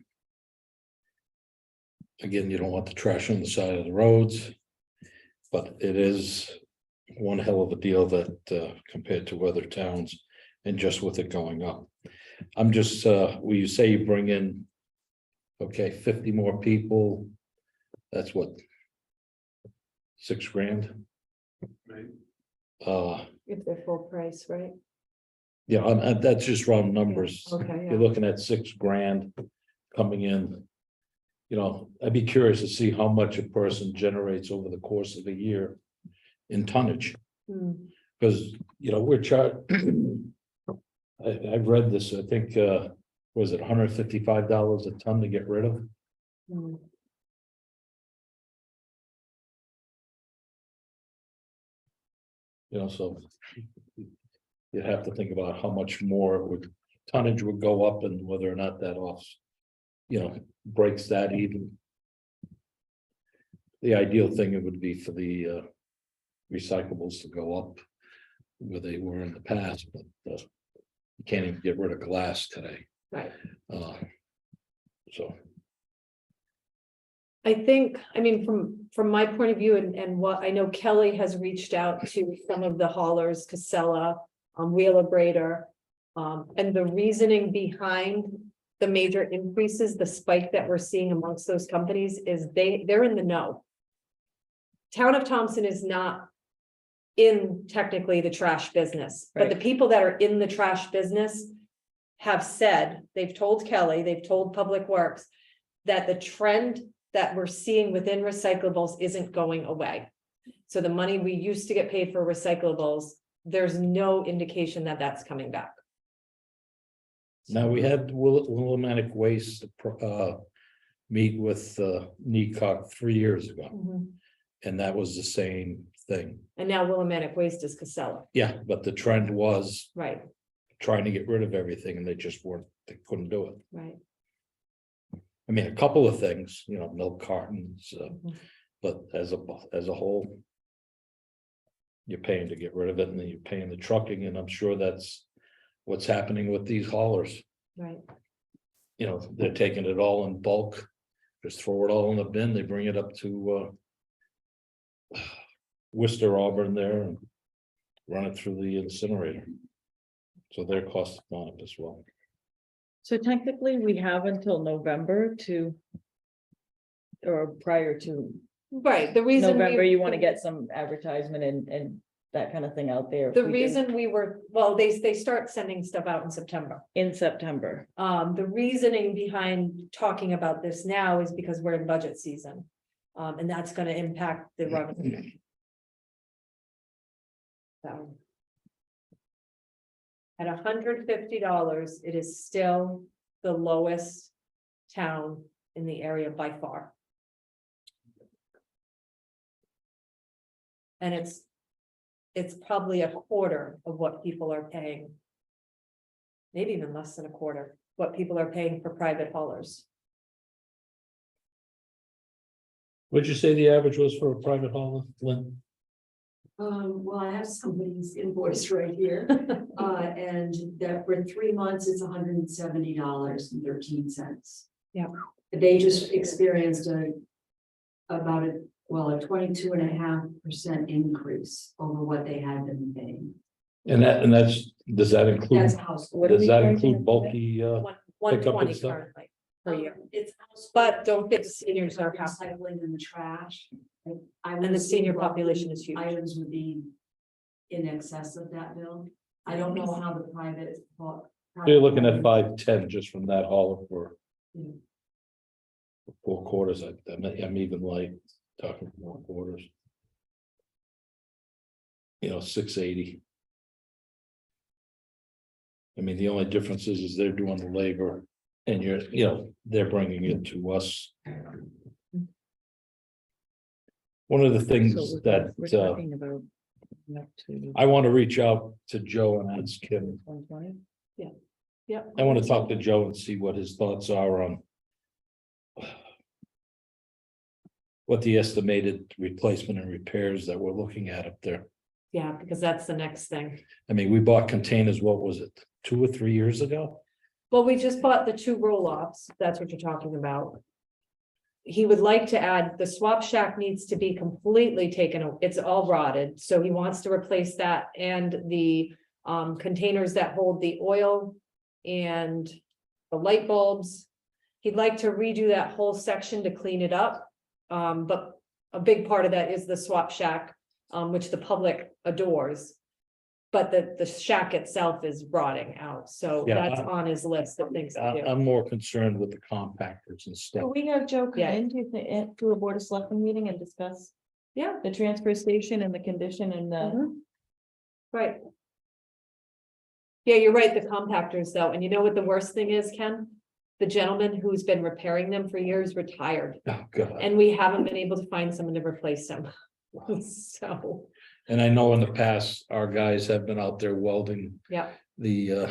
[SPEAKER 3] Again, you don't want the trash on the side of the roads. But it is one hell of a deal that compared to other towns and just with it going up. I'm just, will you say you bring in, okay, 50 more people, that's what? $6,000?
[SPEAKER 6] Right.
[SPEAKER 1] If they're full price, right?
[SPEAKER 3] Yeah, and that's just round numbers.
[SPEAKER 1] Okay,
[SPEAKER 3] You're looking at $6,000 coming in. You know, I'd be curious to see how much a person generates over the course of a year in tonnage,
[SPEAKER 1] Hmm.
[SPEAKER 3] because, you know, we're charged. I've read this, I think, was it $155 a ton to get rid of?
[SPEAKER 1] Hmm.
[SPEAKER 3] You know, so you'd have to think about how much more it would, tonnage would go up and whether or not that off, you know, breaks that even. The ideal thing it would be for the recyclables to go up where they were in the past, but you can't even get rid of glass today.
[SPEAKER 1] Right.
[SPEAKER 3] So
[SPEAKER 1] I think, I mean, from my point of view and what I know, Kelly has reached out to some of the haulers, Casella, Wheeler Brader. And the reasoning behind the major increases, the spike that we're seeing amongst those companies is they're in the know. Town of Thompson is not in technically the trash business, but the people that are in the trash business have said, they've told Kelly, they've told Public Works that the trend that we're seeing within recyclables isn't going away. So the money we used to get paid for recyclables, there's no indication that that's coming back.
[SPEAKER 3] now we had Willimantic Waste meet with NECOG 3 years ago, and that was the same thing.
[SPEAKER 1] And now Willimantic Waste is Casella,
[SPEAKER 3] Yeah, but the trend was
[SPEAKER 1] right,
[SPEAKER 3] trying to get rid of everything and they just weren't, they couldn't do it.
[SPEAKER 1] right.
[SPEAKER 3] I mean, a couple of things, you know, milk cartons,
[SPEAKER 1] Mhm.
[SPEAKER 3] but as a whole. You're paying to get rid of it and then you're paying the trucking, and I'm sure that's what's happening with these haulers.
[SPEAKER 1] Right,
[SPEAKER 3] You know, they're taking it all in bulk, just throw it all in the bin, they bring it up to Worcester, Auburn there and run it through the incinerator. So their costs have gone up as well.
[SPEAKER 2] So technically, we have until November to, or prior to
[SPEAKER 1] right, the reason.
[SPEAKER 2] November, you want to get some advertisement and that kind of thing out there.
[SPEAKER 1] The reason we were, well, they start sending stuff out in September.
[SPEAKER 2] In September.
[SPEAKER 1] The reasoning behind talking about this now is because we're in budget season. And that's gonna impact the revenue. So. At $150, it is still the lowest town in the area by far. And it's probably a quarter of what people are paying. Maybe even less than a quarter, what people are paying for private haulers.
[SPEAKER 3] What'd you say the average was for a private hauler, Lynn?
[SPEAKER 5] Well, I have somebody's invoice right here, and that for 3 months, it's $170.13.
[SPEAKER 1] Yeah.
[SPEAKER 5] They just experienced about a 22.5% increase over what they had been paying.
[SPEAKER 3] And that's, does that include,
[SPEAKER 5] That's household.
[SPEAKER 2] What are
[SPEAKER 3] does
[SPEAKER 2] we
[SPEAKER 3] that
[SPEAKER 2] charging
[SPEAKER 3] include
[SPEAKER 2] them
[SPEAKER 3] bulky,
[SPEAKER 1] One
[SPEAKER 3] Pick up and
[SPEAKER 1] twenty
[SPEAKER 3] stuff.
[SPEAKER 1] currently per year.
[SPEAKER 5] It's household,
[SPEAKER 1] But don't get seniors are half,
[SPEAKER 5] recycling in the trash.
[SPEAKER 1] and the senior population is huge.
[SPEAKER 5] Items would be in excess of that bill. I don't know how the private.
[SPEAKER 3] so you're looking at 510 just from that hauler for
[SPEAKER 5] Yeah.
[SPEAKER 3] 4 quarters. I'm even like talking 4 quarters. $680. I mean, the only difference is they're doing the labor and they're bringing it to us. One of the
[SPEAKER 2] So
[SPEAKER 3] things
[SPEAKER 2] we're
[SPEAKER 3] that
[SPEAKER 2] talking about up to
[SPEAKER 3] I want to reach out to Joe and ask him.
[SPEAKER 2] 120.
[SPEAKER 1] Yeah.
[SPEAKER 3] I want to talk to Joe and see what his thoughts are on what the estimated replacement and repairs that we're looking at up there.
[SPEAKER 1] Yeah, because that's the next thing.
[SPEAKER 3] I mean, we bought containers, what was it, 2 or 3 years ago?
[SPEAKER 1] Well, we just bought the 2 roll-offs. That's what you're talking about. He would like to add, the swap shack needs to be completely taken, it's all rotted, so he wants to replace that and the containers that hold the oil and the light bulbs. He'd like to redo that whole section to clean it up. But a big part of that is the swap shack, which the public adores. But the shack itself is rotting out, so
[SPEAKER 3] Yeah,
[SPEAKER 1] that's on his list of things to do.
[SPEAKER 3] I'm more concerned with the compactors and stuff.
[SPEAKER 2] Could we have Joe come
[SPEAKER 1] Yeah.
[SPEAKER 2] in to a board of selectmen meeting and discuss
[SPEAKER 1] Yeah.
[SPEAKER 2] the transfer station and the condition and the,
[SPEAKER 1] Mhm. Right. Yeah, you're right, the compactors though, and you know what the worst thing is, Ken? The gentleman who's been repairing them for years retired,
[SPEAKER 3] Oh, God.
[SPEAKER 1] and we haven't been able to find someone to replace them. So,
[SPEAKER 3] And I know in the past, our guys have been out there welding
[SPEAKER 1] yeah,
[SPEAKER 3] the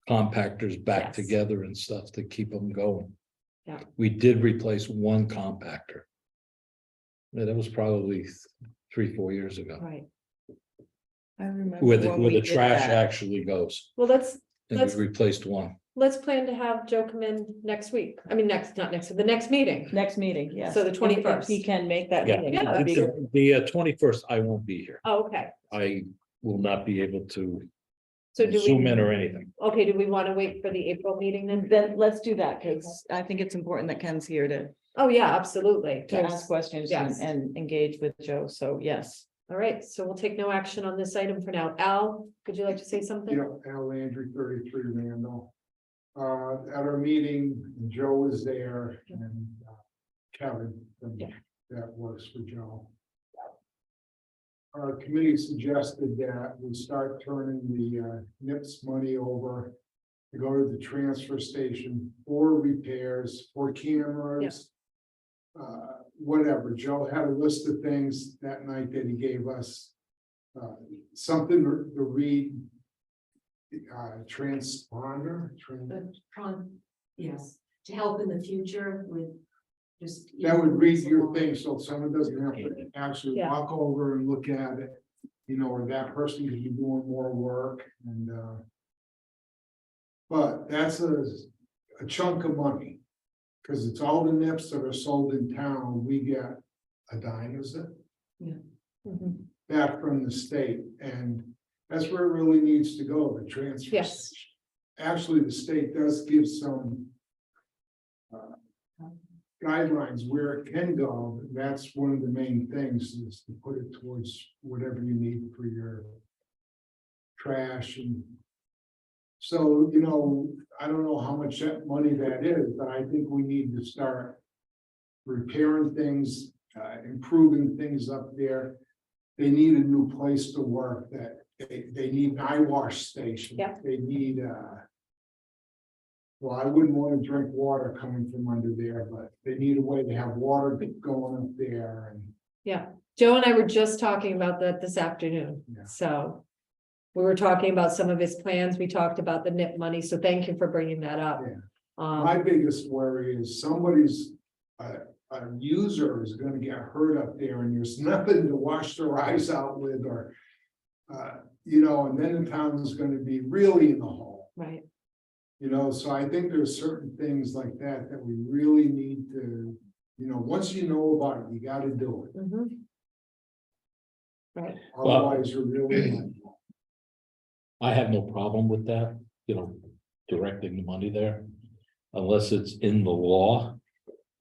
[SPEAKER 3] compactors back
[SPEAKER 1] Yes.
[SPEAKER 3] together and stuff to keep them going.
[SPEAKER 1] Yeah.
[SPEAKER 3] We did replace one compactor. Yeah, that was probably 3-4 years ago,
[SPEAKER 1] right.
[SPEAKER 2] I remember.
[SPEAKER 3] where
[SPEAKER 2] when
[SPEAKER 3] the
[SPEAKER 2] we did
[SPEAKER 3] trash
[SPEAKER 2] that.
[SPEAKER 3] actually goes,
[SPEAKER 1] Well,
[SPEAKER 3] and
[SPEAKER 1] Let's-
[SPEAKER 3] we replaced one.
[SPEAKER 1] let's plan to have Joe come in next week. I mean, the next meeting.
[SPEAKER 2] Next meeting, yes.
[SPEAKER 1] So the
[SPEAKER 2] If- if
[SPEAKER 1] 21st.
[SPEAKER 2] He can make that
[SPEAKER 3] Yeah.
[SPEAKER 2] meeting.
[SPEAKER 1] Yeah,
[SPEAKER 2] that'd be
[SPEAKER 1] that's-
[SPEAKER 2] great.
[SPEAKER 3] The 21st, I won't be here.
[SPEAKER 1] Oh, okay.
[SPEAKER 3] I will not be able to
[SPEAKER 1] So do
[SPEAKER 3] zoom
[SPEAKER 1] we,
[SPEAKER 3] in or anything.
[SPEAKER 1] okay, do we want to wait for the April meeting then?
[SPEAKER 2] Then let's do that, because I think it's important that Ken's here to
[SPEAKER 1] Oh, yeah, absolutely.
[SPEAKER 2] ask questions
[SPEAKER 1] Yes.
[SPEAKER 2] and engage with Joe, so yes.
[SPEAKER 1] All right, so we'll take no action on this item for now. Al, would you like to say something?
[SPEAKER 7] Yeah, Al Landry, 33 Randall. At our meeting, Joe was there and Kevin,
[SPEAKER 1] Yeah.
[SPEAKER 7] that works for Joe. Our committee suggested that we start turning the NIPS money over to go to the transfer station for repairs, for cameras. Whatever, Joe had a list of things that night that he gave us. Something to read. Transponder.
[SPEAKER 5] Yes, to help in the future with just.
[SPEAKER 7] That would read your thing, so someone doesn't have to actually
[SPEAKER 1] Yeah.
[SPEAKER 7] walk over and look at it. Or that person could be doing more work and. But that's a chunk of money. Cause it's all the nips that are sold in town, we get a dime, is it?
[SPEAKER 1] Mhm.
[SPEAKER 7] Back from the state, and that's where it really needs to go, the transfer.
[SPEAKER 1] Yes.
[SPEAKER 7] station. Actually, the state does give some. Guidelines where it can go, that's one of the main things is to put it towards whatever you need for your. Trash and. So, I don't know how much money that is, but I think we need to start. Repairing things, improving things up there. They need a new place to work that they need an eye wash station.
[SPEAKER 1] Yeah.
[SPEAKER 7] They need well, I wouldn't want to drink water coming from under there, but they need a way to have water going up there and.
[SPEAKER 1] Yeah, Joe and I were just talking about that this afternoon,
[SPEAKER 7] Yeah.
[SPEAKER 1] so. We were talking about some of his plans. We talked about the NIP money, so thank you for bringing that up.
[SPEAKER 7] Yeah. My biggest worry is somebody's, a user is gonna get hurt up there and there's nothing to wash their eyes out with or. And then the town is gonna be really in the hole,
[SPEAKER 1] Right,
[SPEAKER 7] so I think there's certain things like that that we really need to, once you know about it, you gotta do it.
[SPEAKER 1] mhm. Right,
[SPEAKER 7] Otherwise, you're really. in the hole.
[SPEAKER 3] I have no problem with that, directing the money there. Unless it's in the law,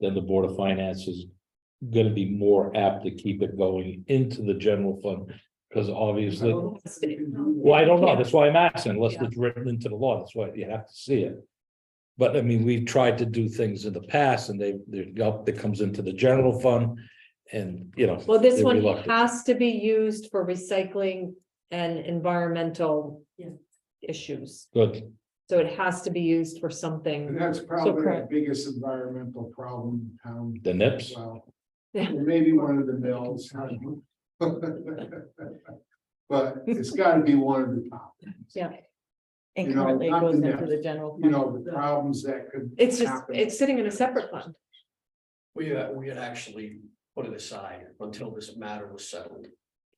[SPEAKER 3] then the Board of Finance is gonna be more apt to keep it going into the general fund. Because obviously, well, I don't know, that's why I'm asking, unless it's written into the law, that's why you have to see it. But I mean, we've tried to do things in the past and it comes into the general fund. And, you know.
[SPEAKER 1] Well, this
[SPEAKER 3] they're
[SPEAKER 1] one
[SPEAKER 3] reluctant.
[SPEAKER 1] has to be used for recycling and environmental
[SPEAKER 5] Yeah.
[SPEAKER 1] issues.
[SPEAKER 3] Good.
[SPEAKER 1] So it has to be used for
[SPEAKER 7] And
[SPEAKER 1] something.
[SPEAKER 7] that's probably the
[SPEAKER 2] correct.
[SPEAKER 7] biggest environmental problem in town.
[SPEAKER 3] The nips.
[SPEAKER 7] Well,
[SPEAKER 1] Yeah.
[SPEAKER 7] maybe one of the mills. But it's gotta be one of the top,
[SPEAKER 1] Yeah,
[SPEAKER 2] And
[SPEAKER 7] You know,
[SPEAKER 2] currently it
[SPEAKER 7] not
[SPEAKER 2] goes
[SPEAKER 7] the
[SPEAKER 2] into
[SPEAKER 7] net.
[SPEAKER 2] the general.
[SPEAKER 7] you
[SPEAKER 2] fund.
[SPEAKER 7] know, the problems that could.
[SPEAKER 1] it's just,
[SPEAKER 7] happen.
[SPEAKER 1] it's sitting in a separate fund.
[SPEAKER 6] We had actually put it aside until this matter was settled.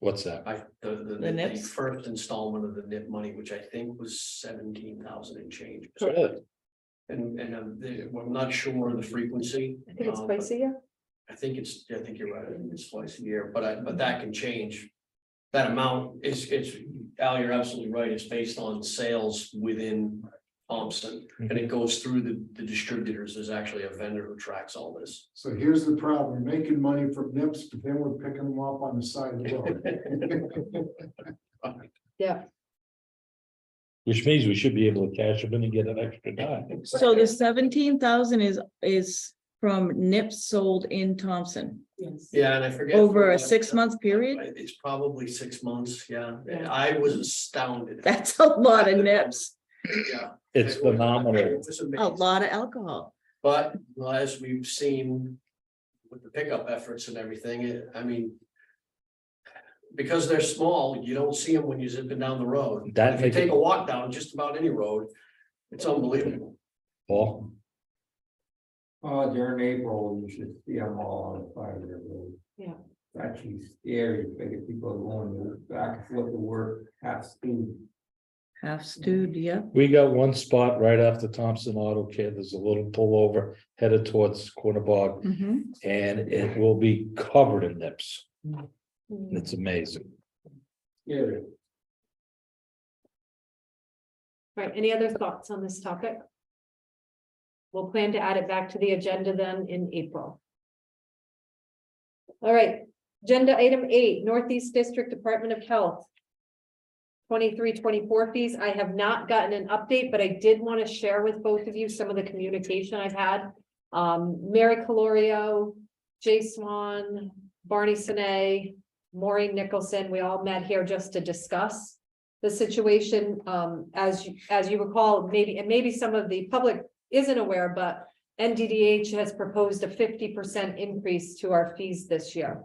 [SPEAKER 3] What's that?
[SPEAKER 6] The
[SPEAKER 2] NIPS?
[SPEAKER 6] first installment of the NIP money, which I think was 17,000 and change.
[SPEAKER 3] Really?
[SPEAKER 6] And I'm not sure of the frequency.
[SPEAKER 1] I think it's
[SPEAKER 6] but
[SPEAKER 1] twice a year.
[SPEAKER 6] I think you're right, I think it's twice a year, but that can change. That amount it's, Al, you're absolutely right, it's based on sales within Thompson. And it goes through the distributors, there's actually a vendor who tracks all this.
[SPEAKER 7] So here's the problem, we're making money from nips, but then we're picking them up on the side of the road.
[SPEAKER 1] Yeah,
[SPEAKER 3] Which means we should be able to cash them in and get an extra dime.
[SPEAKER 2] So the 17,000 is from NIPS sold in Thompson
[SPEAKER 5] Yes.
[SPEAKER 6] Yeah, and I forget.
[SPEAKER 2] over a
[SPEAKER 6] what-
[SPEAKER 2] 6-month period.
[SPEAKER 6] It's probably 6 months, yeah,
[SPEAKER 1] Yeah.
[SPEAKER 6] I was astounded.
[SPEAKER 2] That's a lot of NIPS,
[SPEAKER 6] Yeah.
[SPEAKER 3] It's
[SPEAKER 6] It was-
[SPEAKER 3] phenomenal.
[SPEAKER 6] it was
[SPEAKER 2] a
[SPEAKER 6] amazing.
[SPEAKER 2] lot of alcohol.
[SPEAKER 6] But well, as we've seen with the pickup efforts and everything, I mean. Because they're small, you don't see them when you're zipping down the road.
[SPEAKER 3] That
[SPEAKER 6] If you
[SPEAKER 3] makes it-
[SPEAKER 6] take a walk down just about any road, it's unbelievable.
[SPEAKER 3] Paul?
[SPEAKER 8] During April, you should see them all on fire. Road.
[SPEAKER 1] Yeah.
[SPEAKER 8] It's actually scary, because people are going back and forth to work, half steam.
[SPEAKER 2] Half stewed, yeah.
[SPEAKER 3] We got one spot right after Thompson Auto Care. There's a little pullover headed towards Cornerbog,
[SPEAKER 2] Mhm.
[SPEAKER 3] and it will be covered in nips.
[SPEAKER 1] Mm.
[SPEAKER 3] It's amazing.
[SPEAKER 8] Scary.
[SPEAKER 1] Right, any other thoughts on this topic? We'll plan to add it back to the agenda then in April. All right, agenda item 8, Northeast District Department of Health. 23-24 fees. I have not gotten an update, but I did want to share with both of you some of the communication I've had. Mary Calorio, Jay Swan, Barney Sine, Maureen Nicholson, we all met here just to discuss the situation. As you recall, maybe some of the public isn't aware, but NDDH has proposed a 50% increase to our fees this year.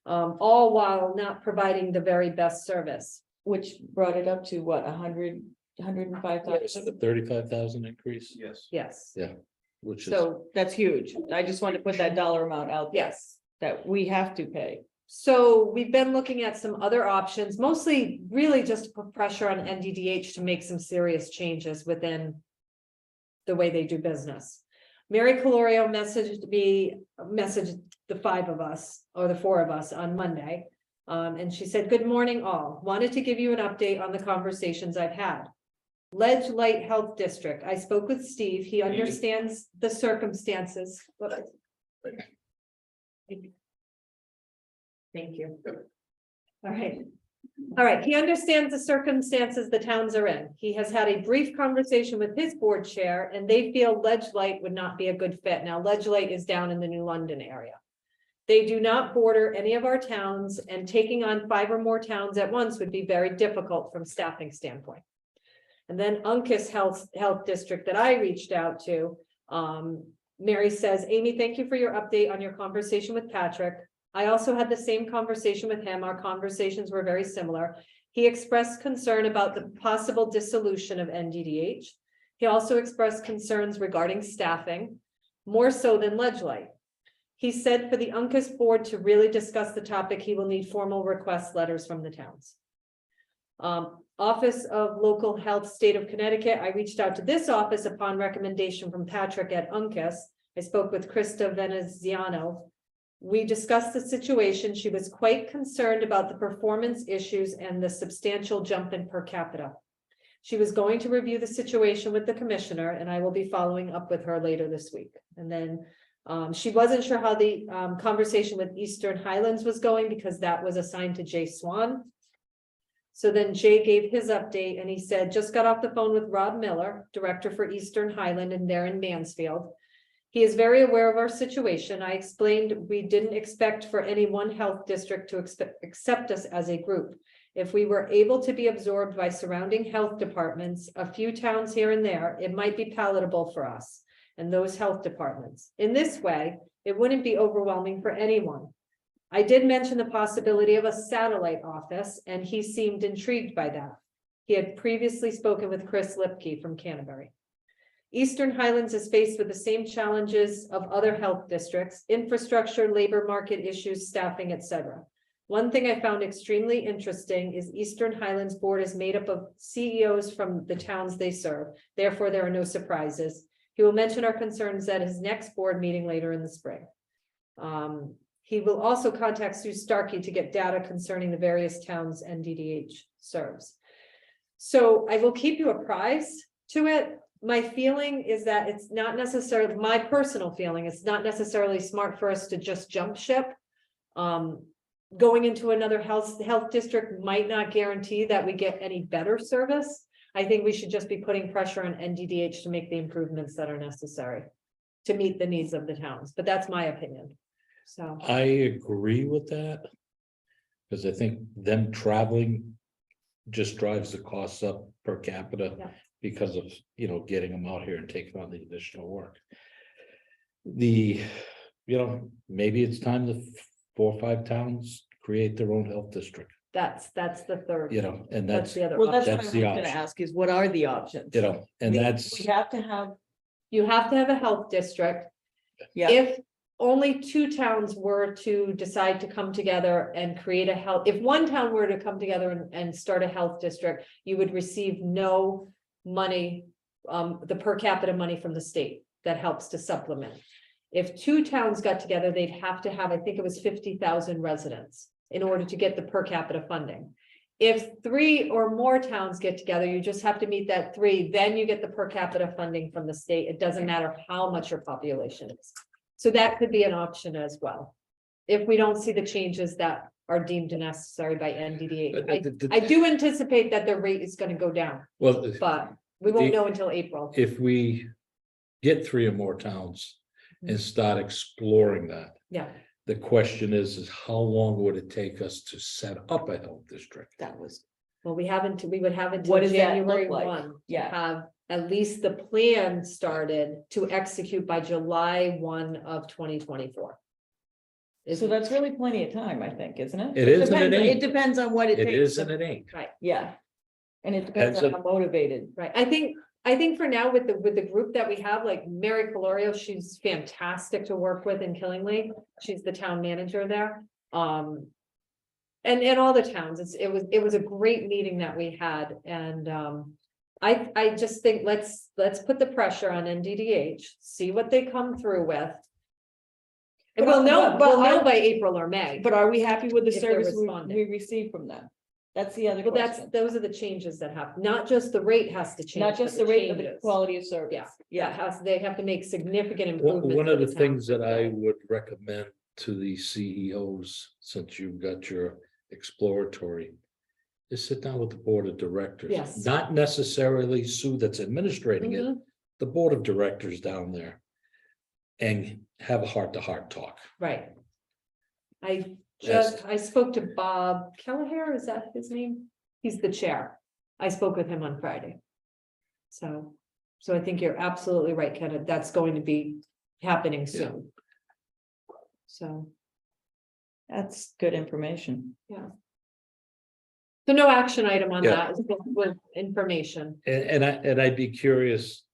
[SPEAKER 1] All while not providing the very best service.
[SPEAKER 2] Which brought it up to what, 105,000?
[SPEAKER 3] Is it a 35,000 increase?
[SPEAKER 6] Yes.
[SPEAKER 1] Yes,
[SPEAKER 3] Yeah. Which is,
[SPEAKER 1] so,
[SPEAKER 2] That's huge. I just wanted to put that dollar amount out there
[SPEAKER 1] yes.
[SPEAKER 2] that we have to pay.
[SPEAKER 1] So we've been looking at some other options, mostly really just to put pressure on NDDH to make some serious changes within the way they do business. Mary Calorio messaged the 5 of us, or the 4 of us on Monday. And she said, "Good morning all. Wanted to give you an update on the conversations I've had. Ledge Light Health District. I spoke with Steve. He understands the circumstances." Thank you. All right. All right, he understands the circumstances the towns are in. He has had a brief conversation with his board chair and they feel Ledge Light would not be a good fit. Now, Ledge Light is down in the New London area. They do not border any of our towns, and taking on 5 or more towns at once would be very difficult from staffing standpoint. And then Uncas Health District that I reached out to, Mary says, "Amy, thank you for your update on your conversation with Patrick. I also had the same conversation with him. Our conversations were very similar. He expressed concern about the possible dissolution of NDDH. He also expressed concerns regarding staffing, more so than Ledge Light. He said for the Uncas board to really discuss the topic, he will need formal request letters from the towns. Office of Local Health, State of Connecticut. I reached out to this office upon recommendation from Patrick at Uncas. I spoke with Krista Veneziano. We discussed the situation. She was quite concerned about the performance issues and the substantial jump in per capita. She was going to review the situation with the commissioner, and I will be following up with her later this week. And then she wasn't sure how the conversation with Eastern Highlands was going because that was assigned to Jay Swan. So then Jay gave his update and he said, just got off the phone with Rob Miller, director for Eastern Highland, and they're in Mansfield. He is very aware of our situation. I explained we didn't expect for any one health district to accept us as a group. If we were able to be absorbed by surrounding health departments, a few towns here and there, it might be palatable for us and those health departments. In this way, it wouldn't be overwhelming for anyone. I did mention the possibility of a satellite office, and he seemed intrigued by that. He had previously spoken with Chris Lipke from Canterbury. Eastern Highlands is faced with the same challenges of other health districts: infrastructure, labor market issues, staffing, etc. One thing I found extremely interesting is Eastern Highlands Board is made up of CEOs from the towns they serve. Therefore, there are no surprises. He will mention our concerns at his next board meeting later in the spring. He will also contact Sue Starkey to get data concerning the various towns NDDH serves. So I will keep you apprised to it. My feeling is that it's not necessarily, my personal feeling, it's not necessarily smart for us to just jump ship. Going into another health district might not guarantee that we get any better service. I think we should just be putting pressure on NDDH to make the improvements that are necessary to meet the needs of the towns, but that's my opinion. So
[SPEAKER 3] I agree with that. Because I think them traveling just drives the costs up per capita.
[SPEAKER 1] Yeah.
[SPEAKER 3] Because of, getting them out here and taking on the additional work. Maybe it's time the 4 or 5 towns create their own health district,
[SPEAKER 1] that's the third.
[SPEAKER 3] and
[SPEAKER 1] That's
[SPEAKER 3] that's,
[SPEAKER 1] the other.
[SPEAKER 2] Well, that's what I
[SPEAKER 3] That's
[SPEAKER 2] was
[SPEAKER 3] the
[SPEAKER 2] gonna
[SPEAKER 3] option.
[SPEAKER 2] ask is what are the options?
[SPEAKER 3] and
[SPEAKER 2] We-
[SPEAKER 3] that's,
[SPEAKER 2] We have to have,
[SPEAKER 1] You have to have a health district.
[SPEAKER 2] yeah,
[SPEAKER 1] If only 2 towns were to decide to come together and create a health, if one town were to come together and start a health district, you would receive no money, the per capita money from the state that helps to supplement. If 2 towns got together, they'd have to have, I think it was 50,000 residents in order to get the per capita funding. If 3 or more towns get together, you just have to meet that 3, then you get the per capita funding from the state. It doesn't matter how much your population is. So that could be an option as well. If we don't see the changes that are deemed necessary by NDDA. I do anticipate that the rate is gonna go down,
[SPEAKER 3] well,
[SPEAKER 1] but we won't know until April.
[SPEAKER 3] if we get 3 or more towns and start exploring that,
[SPEAKER 1] Yeah,
[SPEAKER 3] the question is how long would it take us to set up a health district?
[SPEAKER 2] that was,
[SPEAKER 1] well, we would have until
[SPEAKER 2] What does that look
[SPEAKER 1] January
[SPEAKER 2] like?
[SPEAKER 1] 1 to
[SPEAKER 2] Yeah.
[SPEAKER 1] have at least the plan started to execute by July 1 of 2024.
[SPEAKER 2] so that's really plenty of time, I think, isn't it?
[SPEAKER 3] It is and it
[SPEAKER 2] Depends-
[SPEAKER 3] ain't.
[SPEAKER 2] It depends on what it
[SPEAKER 3] It
[SPEAKER 2] takes.
[SPEAKER 3] is
[SPEAKER 2] to-
[SPEAKER 3] and it ain't.
[SPEAKER 1] Right,
[SPEAKER 2] Yeah. And it depends
[SPEAKER 3] Depends
[SPEAKER 2] on how motivated.
[SPEAKER 1] right. I think for now with the group that we have, like Mary Colorio, she's fantastic to work with in Killingly. She's the town manager there. And all the towns, it was a great meeting that we had, and I just think let's put the pressure on NDDH, see what they come through with. And we'll know by April or May.
[SPEAKER 2] But are we happy with the
[SPEAKER 1] If they're
[SPEAKER 2] service
[SPEAKER 1] responding.
[SPEAKER 2] we receive from them? That's the other
[SPEAKER 1] Well,
[SPEAKER 2] question.
[SPEAKER 1] those are the changes that happen, not just the rate has to change.
[SPEAKER 2] Not
[SPEAKER 1] but
[SPEAKER 2] just the rate, but the
[SPEAKER 1] changes.
[SPEAKER 2] quality of service.
[SPEAKER 1] Yeah, they have to make significant
[SPEAKER 3] One
[SPEAKER 1] improvements.
[SPEAKER 3] one
[SPEAKER 1] for
[SPEAKER 3] of the
[SPEAKER 1] town.
[SPEAKER 3] things that I would recommend to the CEOs, since you've got your exploratory, is sit down with the board of directors.
[SPEAKER 1] Yes.
[SPEAKER 3] Not necessarily Sue that's administrating it,
[SPEAKER 1] Mhm,
[SPEAKER 3] the board of directors down there. And have a heart-to-heart talk.
[SPEAKER 1] right. I
[SPEAKER 3] Yes.
[SPEAKER 1] I spoke to Bob Kelleher, is that his name? He's the chair. I spoke with him on Friday. So I think you're absolutely right, Kenneth, that's going to be happening soon. So,
[SPEAKER 2] That's good information.
[SPEAKER 1] so no action item on
[SPEAKER 3] Yeah.
[SPEAKER 1] that, it's just with information.
[SPEAKER 3] And I'd be curious,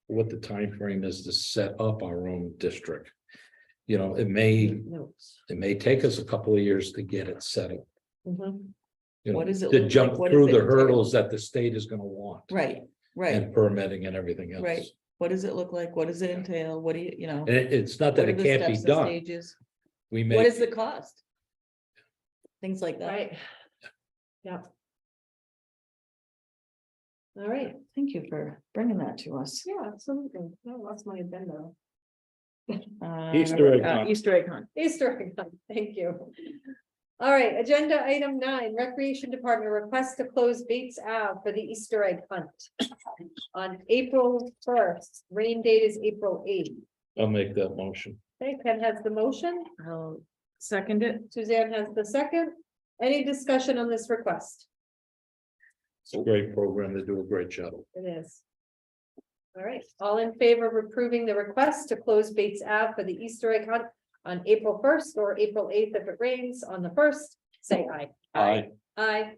[SPEAKER 3] what the time frame is to set up our own district. It
[SPEAKER 1] Notes.
[SPEAKER 3] may take us a couple of years to get it settled.
[SPEAKER 1] Mhm.
[SPEAKER 2] What does it
[SPEAKER 3] To
[SPEAKER 2] look
[SPEAKER 3] jump
[SPEAKER 2] like? What
[SPEAKER 3] through
[SPEAKER 2] does
[SPEAKER 3] the
[SPEAKER 2] it entail?
[SPEAKER 3] hurdles that the state is gonna want.
[SPEAKER 2] Right, right,
[SPEAKER 3] And permitting and everything else.
[SPEAKER 2] right. What does it look like? What does it entail? What do you know?
[SPEAKER 3] And it's not
[SPEAKER 2] What
[SPEAKER 3] that
[SPEAKER 2] are
[SPEAKER 3] it
[SPEAKER 2] the
[SPEAKER 3] can't be
[SPEAKER 2] steps and
[SPEAKER 3] done.
[SPEAKER 2] stages?
[SPEAKER 3] We
[SPEAKER 2] What
[SPEAKER 3] may,
[SPEAKER 2] is the cost? Things like that.
[SPEAKER 1] Right. Yeah. All right,
[SPEAKER 2] Thank you for bringing that to us.
[SPEAKER 1] yeah, absolutely, I lost my agenda.
[SPEAKER 2] Uh,
[SPEAKER 3] Easter egg hunt.
[SPEAKER 2] Easter egg hunt.
[SPEAKER 1] Easter egg hunt, thank you. All right, agenda item 9, Recreation Department request to close Bates Ave for the Easter egg hunt. On April 1st, rain date is April 8th.
[SPEAKER 3] I'll make that motion.
[SPEAKER 1] Okay, Ken has the motion,
[SPEAKER 2] I'll second it.
[SPEAKER 1] Suzanne has the second. Any discussion on this request?
[SPEAKER 3] It's a great program. They do a great job.
[SPEAKER 1] It is. All right, all in favor of approving the request to close Bates Ave for the Easter egg hunt on April 1st or April 8th if it rains on the 1st, say aye.
[SPEAKER 3] Aye.
[SPEAKER 1] Aye.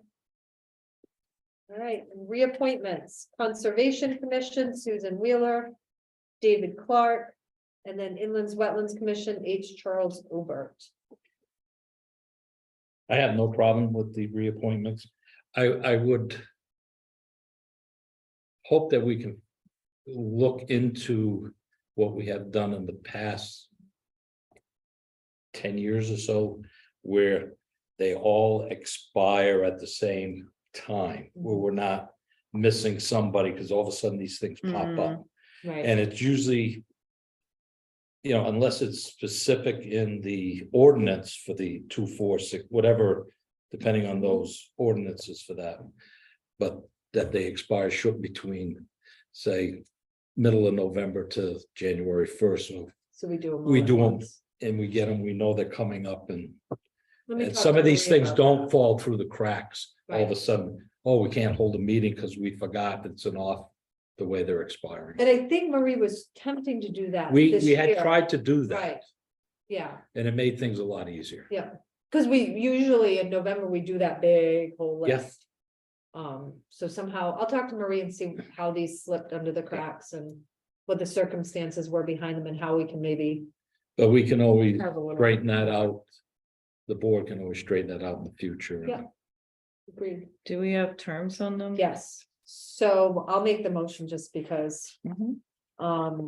[SPEAKER 1] All right, and reappointments, Conservation Commission, Susan Wheeler, David Clark, and then Inlands Wetlands Commission, H. Charles Obert.
[SPEAKER 3] I have no problem with the reappointments. I would hope that we can look into what we have done in the past 10 years or so, where they all expire at the same time, where we're not missing somebody, because all of a sudden these things pop up.
[SPEAKER 1] Right,
[SPEAKER 3] And it's usually, you know, unless it's specific in the ordinance for the 2, 4, 6, whatever, depending on those ordinances for that. But that they expire short between, say, middle of November to January 1st. So,
[SPEAKER 1] so we do them.
[SPEAKER 3] We
[SPEAKER 1] all at
[SPEAKER 3] do 'em.
[SPEAKER 1] once.
[SPEAKER 3] and we get them, we know they're coming up, and
[SPEAKER 1] Let me talk
[SPEAKER 3] some
[SPEAKER 1] to
[SPEAKER 3] of these
[SPEAKER 1] Maria
[SPEAKER 3] things
[SPEAKER 1] about
[SPEAKER 3] don't
[SPEAKER 1] that.
[SPEAKER 3] fall through the cracks. All of a
[SPEAKER 1] Right.
[SPEAKER 3] sudden, oh, we can't hold a meeting because we forgot it's an off the way they're expiring.
[SPEAKER 1] And I think Marie was attempting to do that.
[SPEAKER 3] We
[SPEAKER 1] this
[SPEAKER 3] had
[SPEAKER 1] year.
[SPEAKER 3] tried to do
[SPEAKER 1] Right.
[SPEAKER 3] that,
[SPEAKER 1] Yeah,
[SPEAKER 3] and it made things a lot easier.
[SPEAKER 1] yeah, because we usually in November, we do that big whole
[SPEAKER 3] Yeah.
[SPEAKER 1] list. So somehow I'll talk to Marie and see how these slipped under the cracks and what the circumstances were behind them and how we can maybe
[SPEAKER 3] But we can always
[SPEAKER 1] have a little.
[SPEAKER 3] straighten that out. The board can always straighten that out in the future.
[SPEAKER 1] Yeah. Agreed.
[SPEAKER 2] Do we have terms on them?
[SPEAKER 1] Yes, so I'll make the motion just because.
[SPEAKER 2] Mhm.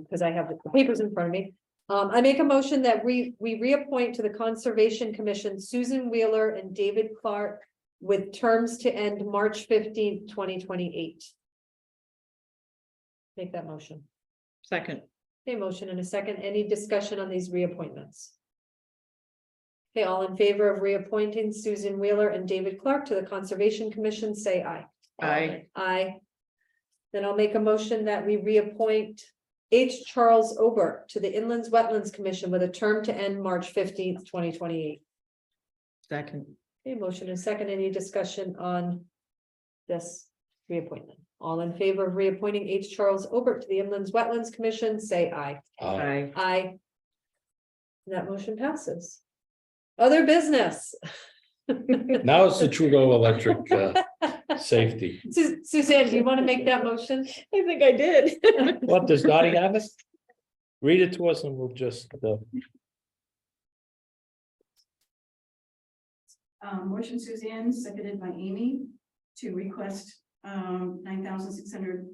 [SPEAKER 1] Because I have the papers in front of me. I make a motion that we reappoint to the Conservation Commission Susan Wheeler and David Clark with terms to end March 15th, 2028. Make that motion.
[SPEAKER 2] Second.
[SPEAKER 1] Okay, motion in a second. Any discussion on these reappointments? Okay, all in favor of reappointing Susan Wheeler and David Clark to the Conservation Commission, say aye.
[SPEAKER 2] Aye.
[SPEAKER 1] Aye. Then I'll make a motion that we reappoint H. Charles Obert to the Inlands Wetlands Commission with a term to end March 15th, 2028.
[SPEAKER 2] Second.
[SPEAKER 1] Okay, motion and second. Any discussion on this reappointment? All in favor of reappointing H. Charles Obert to the Inlands Wetlands Commission, say aye.
[SPEAKER 2] Aye.
[SPEAKER 1] Aye. That motion passes. Other business.
[SPEAKER 3] Now it's the Trudeau Electric safety.
[SPEAKER 1] Suzanne, do you want to make that motion?
[SPEAKER 2] I think I did.
[SPEAKER 3] What, does Dottie have it? Read it to us and we'll just,
[SPEAKER 5] Motion Suzanne, seconded by Amy, to request, 9,600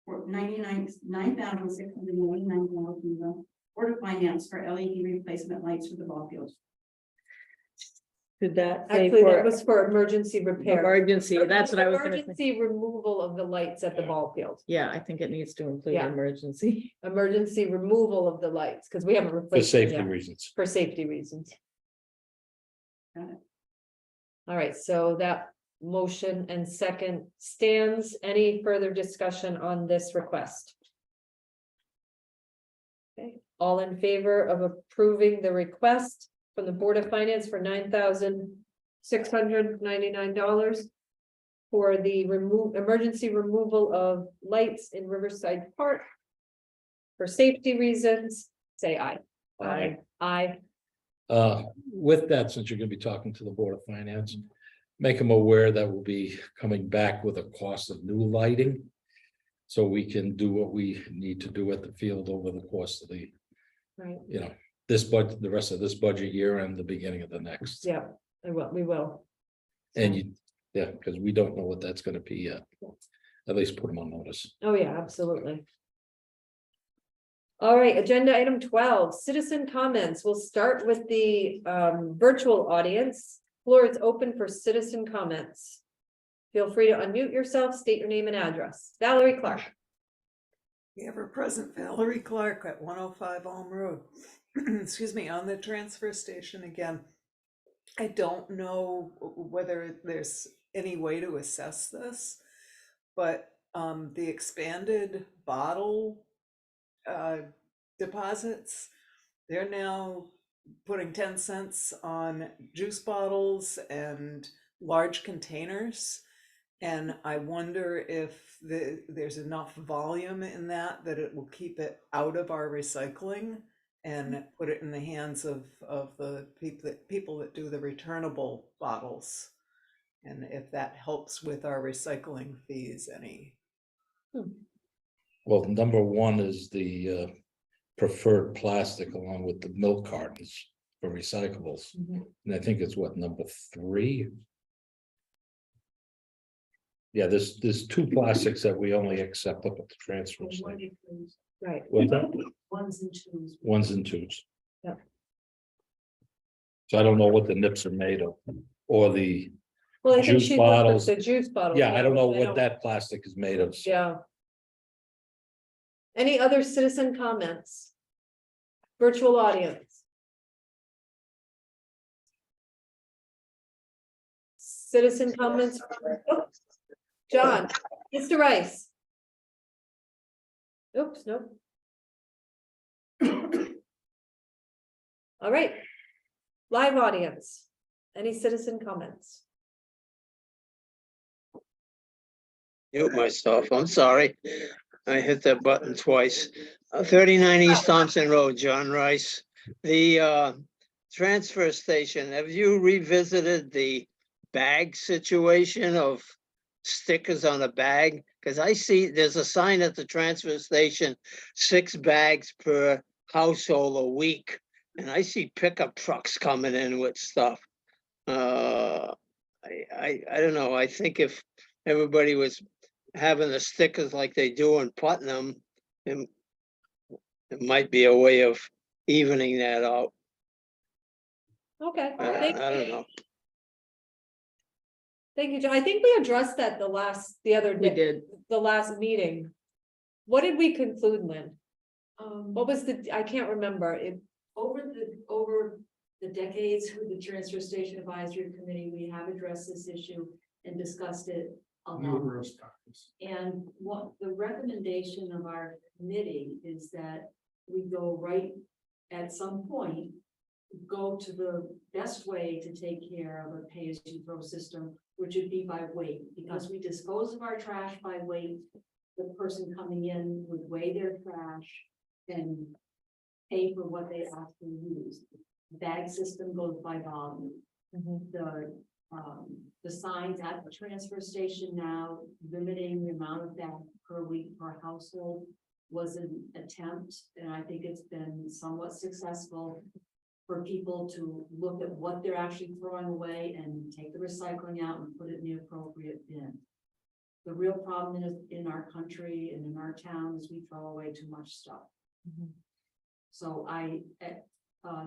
[SPEAKER 5] or 9,699 dollars from the Board of Finance for LED replacement lights for the ball field.
[SPEAKER 2] Did that say
[SPEAKER 1] Actually, that
[SPEAKER 2] for
[SPEAKER 1] was for emergency repair.
[SPEAKER 2] emergency? That's what I was gonna say.
[SPEAKER 1] Emergency removal of the lights at the ball field.
[SPEAKER 2] Yeah, I think it needs to include
[SPEAKER 1] Yeah.
[SPEAKER 2] emergency.
[SPEAKER 1] Emergency removal of the lights, because we haven't
[SPEAKER 3] for
[SPEAKER 1] replaced them
[SPEAKER 3] safety
[SPEAKER 1] yet,
[SPEAKER 3] reasons.
[SPEAKER 1] for safety reasons.
[SPEAKER 5] Got it.
[SPEAKER 1] All right, so that motion and second stands. Any further discussion on this request? Okay, all in favor of approving the request from the Board of Finance for $9,699 for the emergency removal of lights in Riverside Park for safety reasons, say aye.
[SPEAKER 3] Aye.
[SPEAKER 1] Aye.
[SPEAKER 3] With that, since you're gonna be talking to the Board of Finance, make them aware that we'll be coming back with a cost of new lighting. So we can do what we need to do at the field over the course of the,
[SPEAKER 1] Right,
[SPEAKER 3] you know, this budget, the rest of this budget year and the beginning of the next.
[SPEAKER 1] yeah, we will.
[SPEAKER 3] And you, yeah, because we don't know what that's gonna be yet. At least put them on notice.
[SPEAKER 1] Oh, yeah, absolutely. All right, agenda item 12, citizen comments. We'll start with the virtual audience. Floor is open for citizen comments. Feel free to unmute yourself, state your name and address. Valerie Clark.
[SPEAKER 4] The ever-present Valerie Clark at 105 Elm Road. Excuse me, on the transfer station again. I don't know whether there's any way to assess this, but the expanded bottle deposits, they're now putting 10 cents on juice bottles and large containers. And I wonder if there's enough volume in that it will keep it out of our recycling and put it in the hands of the people that do the returnable bottles. And if that helps with our recycling fees any.
[SPEAKER 3] Well, number one is the preferred plastic along with the milk cartons for recyclables. And I think it's what, number 3? Yeah, there's 2 plastics that we only accept up at the transfer station.
[SPEAKER 1] Right.
[SPEAKER 3] What's that?
[SPEAKER 5] Ones and twos.
[SPEAKER 3] 1s and 2s.
[SPEAKER 1] Yeah.
[SPEAKER 3] So I don't know what the nips are made of, or the,
[SPEAKER 1] Well, I think
[SPEAKER 3] Juice
[SPEAKER 1] she looked at
[SPEAKER 3] bottles.
[SPEAKER 1] the juice bottle.
[SPEAKER 3] yeah, I don't know what that plastic is made of.
[SPEAKER 1] Yeah. Any other citizen comments? Virtual audience? Citizen comments? Oh, John, Mr. Rice. Oops, nope. All right. Live audience. Any citizen comments?
[SPEAKER 9] Mute myself, I'm sorry. I hit that button twice. 39 East Thompson Road, John Rice. The transfer station, have you revisited the bag situation of stickers on a bag? Because I see there's a sign at the transfer station, 6 bags per household a week. And I see pickup trucks coming in with stuff. I don't know, I think if everybody was having the stickers like they do in Putnam, it might be a way of evening that out.
[SPEAKER 1] Okay,
[SPEAKER 9] I don't know.
[SPEAKER 1] thank you, John. I think we addressed that the other
[SPEAKER 2] We
[SPEAKER 1] day,
[SPEAKER 2] did.
[SPEAKER 1] the last meeting. What did we conclude, Lynn? What was I can't remember.
[SPEAKER 5] Over the decades with the Transfer Station Advisory Committee, we have addressed this issue and discussed it a lot.
[SPEAKER 7] Numerous times.
[SPEAKER 5] And what the recommendation of our committee is that we go right at some point, go to the best way to take care of a pay-as-you-throw system, which would be by weight, because we dispose of our trash by weight. The person coming in would weigh their trash and pay for what they actually use. Bag system goes by volume. The signs at the transfer station now limiting the amount of bags per week per household was an attempt, and I think it's been somewhat successful for people to look at what they're actually throwing away and take the recycling out and put it in the appropriate bin. The real problem is in our country and in our town is we throw away too much stuff. So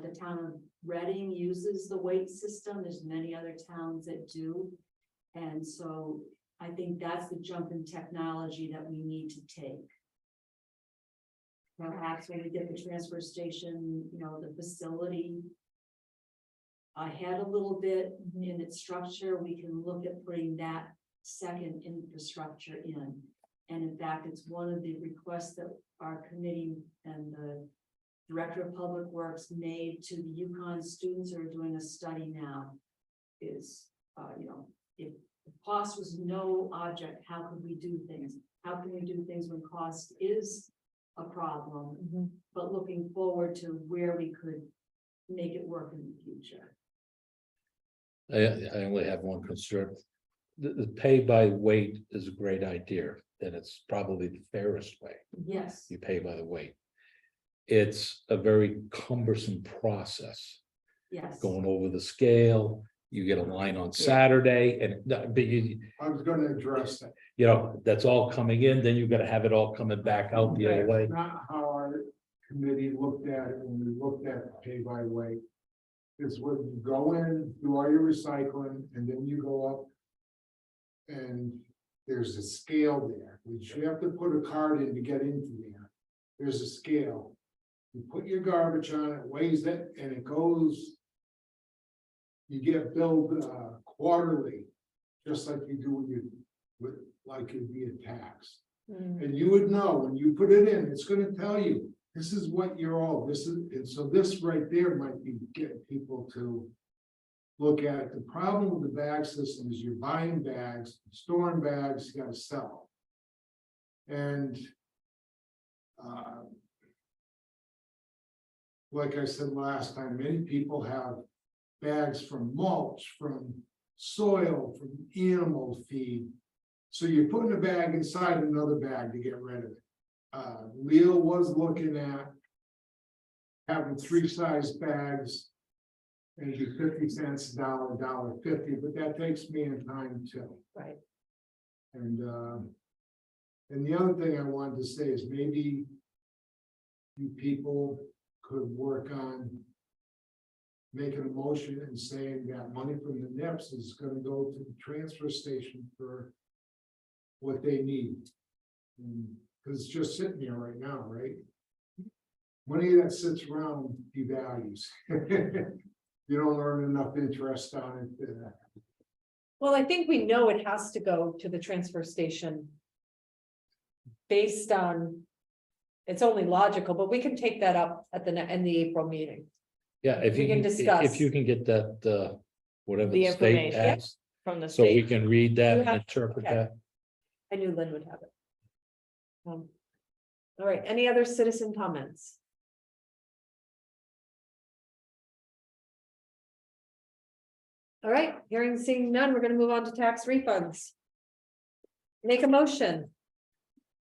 [SPEAKER 5] the town of Reading uses the weight system. There's many other towns that do. And so I think that's the jump in technology that we need to take. Perhaps when we get the transfer station, the facility ahead a little bit in its structure, we can look at putting that second infrastructure in. And in fact, it's one of the requests that our committee and the Director of Public Works made to the UConn students who are doing a study now is, if cost was no object, how could we do things? How can we do things when cost is a problem, but looking forward to where we could make it work in the future?
[SPEAKER 3] I only have one concern. The pay by weight is a great idea, and it's probably the fairest way.
[SPEAKER 5] Yes.
[SPEAKER 3] You pay by the weight. It's a very cumbersome process,
[SPEAKER 5] Yes.
[SPEAKER 3] going over the scale. You get a line on Saturday and
[SPEAKER 7] I was gonna address that.
[SPEAKER 3] that's all coming in, then you've got to have it all coming back out the other way.
[SPEAKER 7] That's not how our committee looked at it when we looked at pay by weight. Is when you go in, do all your recycling, and then you go up. And there's a scale there, which you have to put a card in to get into there. There's a scale. You put your garbage on it, weighs it, and it goes you get billed quarterly, just like you do like it'd be a tax.
[SPEAKER 1] Mm,
[SPEAKER 7] And you would know when you put it in, it's gonna tell you, this is what you're all, this is, and so this right there might be getting people to look at it. The problem with the bag system is you're buying bags, storing bags, you gotta sell them. And like I said last time, many people have bags from mulch, from soil, from animal feed. So you're putting a bag inside another bag to get rid of it. Leo was looking at having 3 size bags and do 50 cents, $1, $1.50, but that takes me in time too.
[SPEAKER 1] right,
[SPEAKER 7] And the other thing I wanted to say is maybe you people could work on making a motion and saying that money from the NIPS is gonna go to the transfer station for what they need. Because it's just sitting there right now, right? Money that sits around devalues. You don't earn enough interest on it.
[SPEAKER 1] well, I think we know it has to go to the transfer station. Based on. It's only logical, but we can take that up at in the April meeting.
[SPEAKER 3] Yeah, if
[SPEAKER 1] We
[SPEAKER 3] you
[SPEAKER 1] can
[SPEAKER 3] can,
[SPEAKER 1] discuss.
[SPEAKER 3] if you can get that, whatever
[SPEAKER 2] The
[SPEAKER 3] the state
[SPEAKER 2] information.
[SPEAKER 3] has,
[SPEAKER 2] From the
[SPEAKER 3] so we
[SPEAKER 2] state.
[SPEAKER 3] can read that
[SPEAKER 1] You
[SPEAKER 3] and
[SPEAKER 1] have-
[SPEAKER 3] interpret
[SPEAKER 1] okay.
[SPEAKER 3] that.
[SPEAKER 1] I knew Lynn would have it. All right, any other citizen comments? All right, hearing seeing none, we're gonna move on to tax refunds. Make a motion.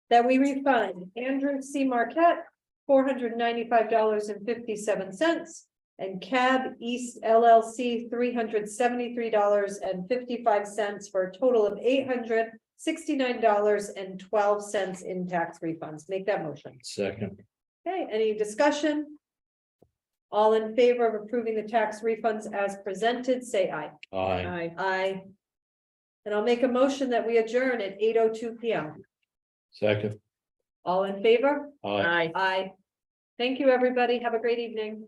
[SPEAKER 1] That we refund Andrew C. Marquette, $495.57. And Cab East LLC, $373.55 for a total of $869.12 in tax refunds. Make that motion.
[SPEAKER 3] Second,
[SPEAKER 1] Okay, any discussion? All in favor of approving the tax refunds as presented, say aye.
[SPEAKER 3] aye,
[SPEAKER 1] Aye. And I'll make a motion that we adjourn at 8:02 PM.
[SPEAKER 3] second,
[SPEAKER 1] All in favor?
[SPEAKER 3] aye.
[SPEAKER 2] Aye.
[SPEAKER 1] Aye. Thank you, everybody. Have a great evening.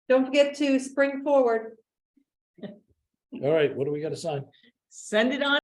[SPEAKER 1] Don't forget to spring forward.
[SPEAKER 3] All right, what do we gotta sign?
[SPEAKER 2] Send it on.